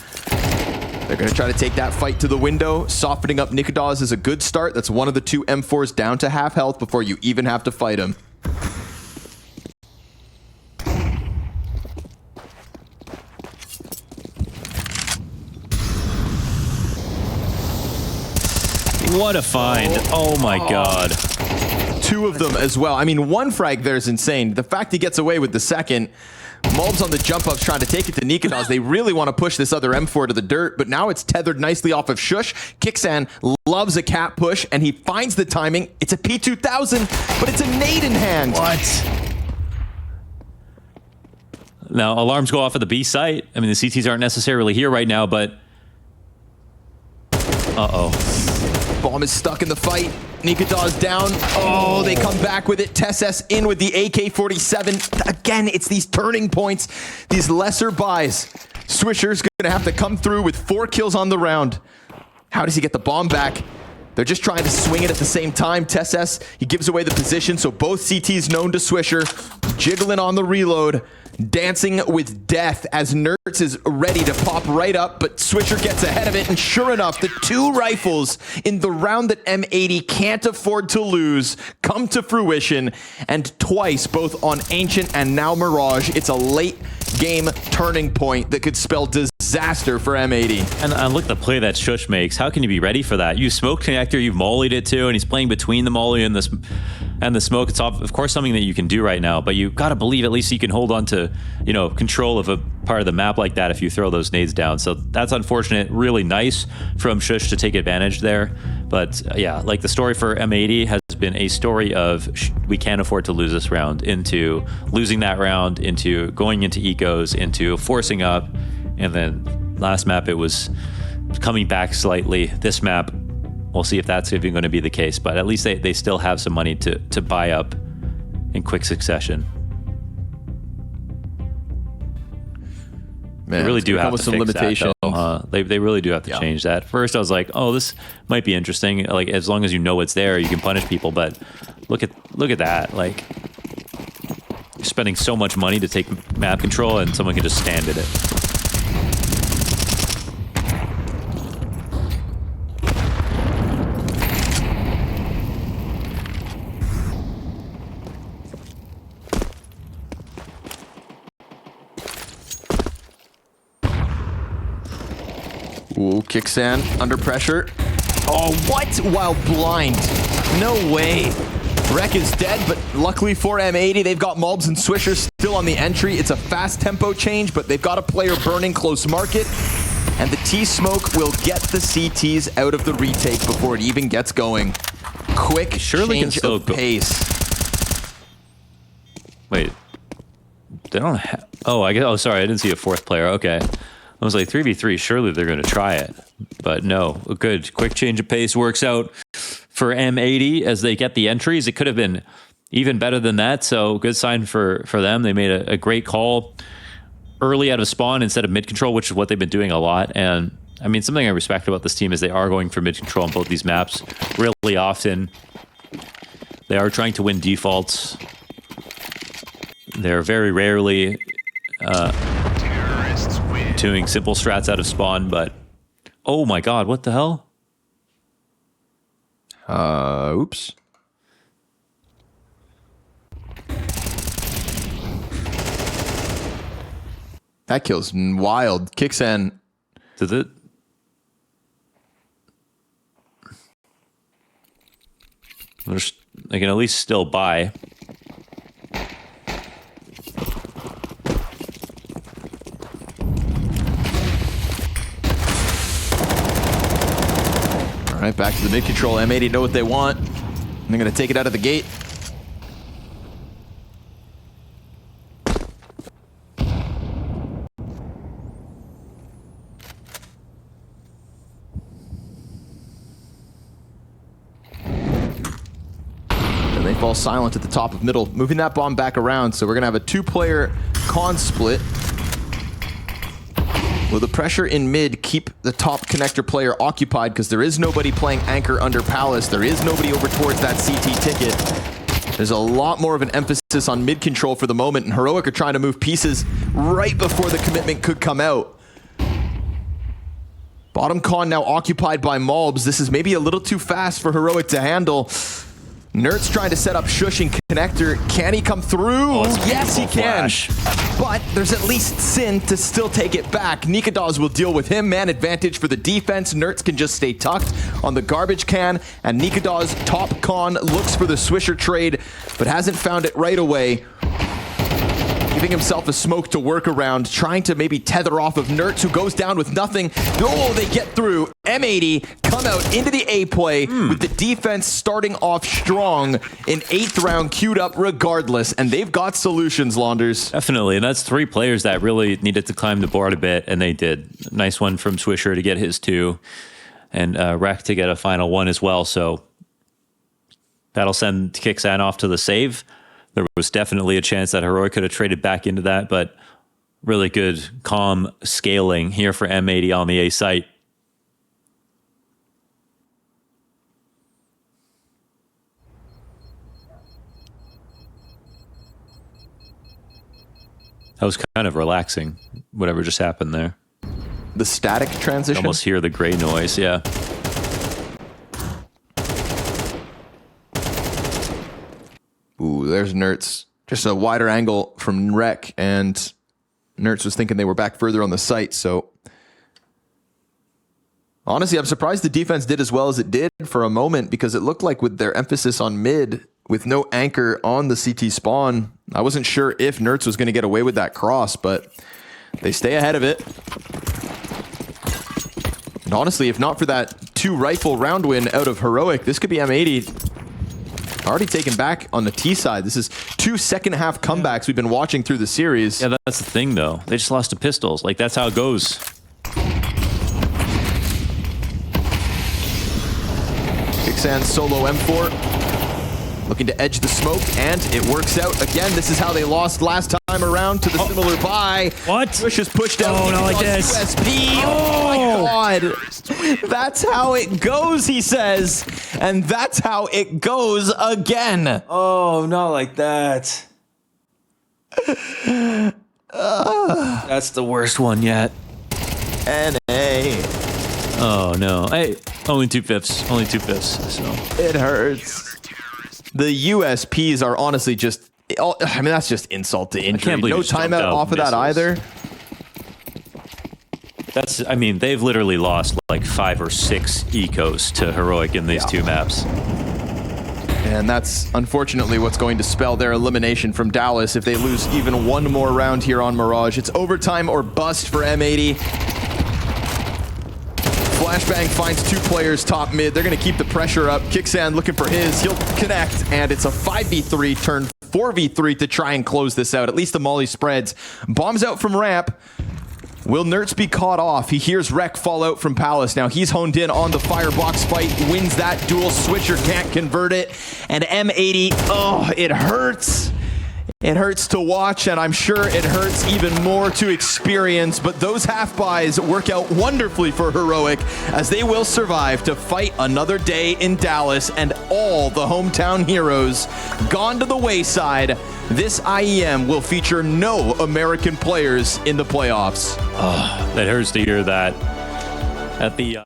They're going to try to take that fight to the window. Softening up Nikadaz is a good start. That's one of the 2 M4s down to half health before you even have to fight him. What a find. Oh my god. 2 of them as well. I mean, 1 frag there is insane. The fact he gets away with the second. malbs on the jump ups trying to take it to Nikadaz. They really want to push this other M4 to the dirt, but now it's tethered nicely off of Shush. Kixan loves a cat push, and he finds the timing. It's a P2000, but it's a nade in hand. What? Now, alarms go off at the B site. I mean, the CTs aren't necessarily here right now, but... Uh-oh. Bomb is stuck in the fight. Nikadaz down. Oh, they come back with it. TessS in with the AK-47. Again, it's these turning points, these lesser buys. Swisher's gonna have to come through with 4 kills on the round. How does he get the bomb back? They're just trying to swing it at the same time. TessS, he gives away the position, so both CTs known to Swisher. Jiggling on the reload. dancing with death as Nerds is ready to pop right up, but Swisher gets ahead of it, and sure enough, the two rifles in the round that M80 can't afford to lose come to fruition, and twice, both on Ancient and now Mirage. It's a late game turning point that could spell disaster for M80. And look at the play that Shush makes. How can you be ready for that? You smoke connector, you've mollied it too, and he's playing between the molly and the smoke. It's of course something that you can do right now, but you got to believe at least you can hold on to, you know, control of a part of the map like that if you throw those nades down. So that's unfortunate. Really nice from Shush to take advantage there. But yeah, like the story for M80 has been a story of we can't afford to lose this round, into losing that round, into going into ecos, into forcing up, and then last map it was coming back slightly. This map, we'll see if that's even going to be the case, but at least they still have some money to buy up in quick succession. Man, they really do have to some fix limitations. that, though. They really do have to change that. First, I was like, oh, this might be interesting. Like, as long as you know it's there, you can punish people. But look at that. Like, you're spending so much money to take map control, and someone can just stand in it. Ooh, Kicksan under pressure. Oh, what? While blind. No way. Reck is dead, but luckily for M80, they've got Mulbs and Swisher still on the entry. It's a fast tempo change, but they've got a player burning close market. And the T-Smoke will get the CTs out of the retake before it even gets going. Quick Surely change can of pace. Wait. They don't have... Oh, I guess... Oh, sorry. I didn't see a fourth player. Okay. I was like, 3v3, surely they're going to try it. But no, a good quick change of pace works out for M80 as they get the entries. It could have been even better than that, so good sign for them. They made a great call early out of spawn instead of mid control, which is what they've been doing a lot. And I mean, something I respect about this team is they are going for mid control on both these maps really often. They are trying to win defaults. They're very rarely... doing simple strats out of spawn, but oh my god, what the hell? Oops. That kill's wild. Kicksan. Did it? They can at least still buy. All right, back to the mid control. M80 know what they want. And they're going to take it out of the gate. And they fall silent at the top of middle, moving that bomb back around. So we're going to have a two-player con split. Will the pressure in mid keep the top connector player occupied, because there is nobody playing anchor under Palace. There is nobody over towards that CT ticket. There's a lot more of an emphasis on mid control for the moment, and Heroic are trying to move pieces right before the commitment could come out. Bottom con now occupied by Mulbs. This is maybe a little too fast for Heroic to handle. Nerds trying to set up Shush and connector. Can he come through? Oh, yes, he can. Flash. But there's at least Sin to still take it back. Nikadaz will deal with him. Man advantage for the defense. Nerds can just stay tucked on the garbage can. And Nikadaz, top con, looks for the Swisher trade, but hasn't found it right away. Giving himself a smoke to work around, trying to maybe tether off of Nerds, who goes down with nothing. Oh, they get through. M80 come out into the A play with the defense starting off strong in 8th round queued up regardless, and they've got solutions, Launders. Definitely, and that's three players that really needed to climb the board a bit, and they did. Nice one from Swisher to get his 2, and Reck to get a final 1 as well, so that'll send Kicksan off to the save. There was definitely a chance that Heroic could have traded back into that, but really good, calm scaling here for M80 on the A site. That was kind of relaxing, whatever just happened there. The static transition. Almost hear the gray noise, yeah. Ooh, there's Nertz. Just a wider angle from Reck, and Nertz was thinking they were back further on the site, so... Honestly, I'm surprised the defense did as well as it did for a moment, because it looked like with their emphasis on mid, with no anchor on the CT spawn, I wasn't sure if Nertz was going to get away with that cross, but they stay ahead of it. And honestly, if not for that 2-rifle round win out of Heroic, this could be M80 already taken back on the T side. This is 2 second-half comebacks we've been watching through the series. Yeah, that's the thing, though. They just lost to pistols. Like, that's how it goes. Quicksand solo M4. Looking to edge the smoke, and it works out. Again, this is how they lost last time around to the similar buy. What? Bush is pushed out. Oh, not like this. USP. Oh my God. That's how it goes, he says. And that's how it goes again. Oh, not like that. That's the worst one yet. NA. Oh, no. Hey, only 2/5. Only 2/5. So It hurts. The USPs are honestly just... I mean, that's just insult to injury. can't believe No you just jumped timeout out off of that missiles. either. that's, I mean, they've literally lost like 5 or 6 ecos to Heroic in these 2 maps. And that's unfortunately what's going to spell their elimination from Dallas if they lose even one more round here on Mirage. It's overtime or bust for M80. Flashbang finds 2 players top mid. They're going to keep the pressure up. Kicksand looking for his. He'll connect, and it's a 5v3 turn 4v3 to try and close this out. At least the molly spreads. Bombs out from ramp. Will Nertz be caught off? He hears Reck fall out from Palace. Now he's honed in on the firebox fight, wins that duel. Switcher can't convert it. And M80, oh, it hurts. It hurts to watch, and I'm sure it hurts even more to experience, but those half buys work out wonderfully for Heroic as they will survive to fight another day in Dallas, and all the hometown heroes gone to the wayside. This IEM will feature no American players in the playoffs. Oh, that hurts to hear that. At the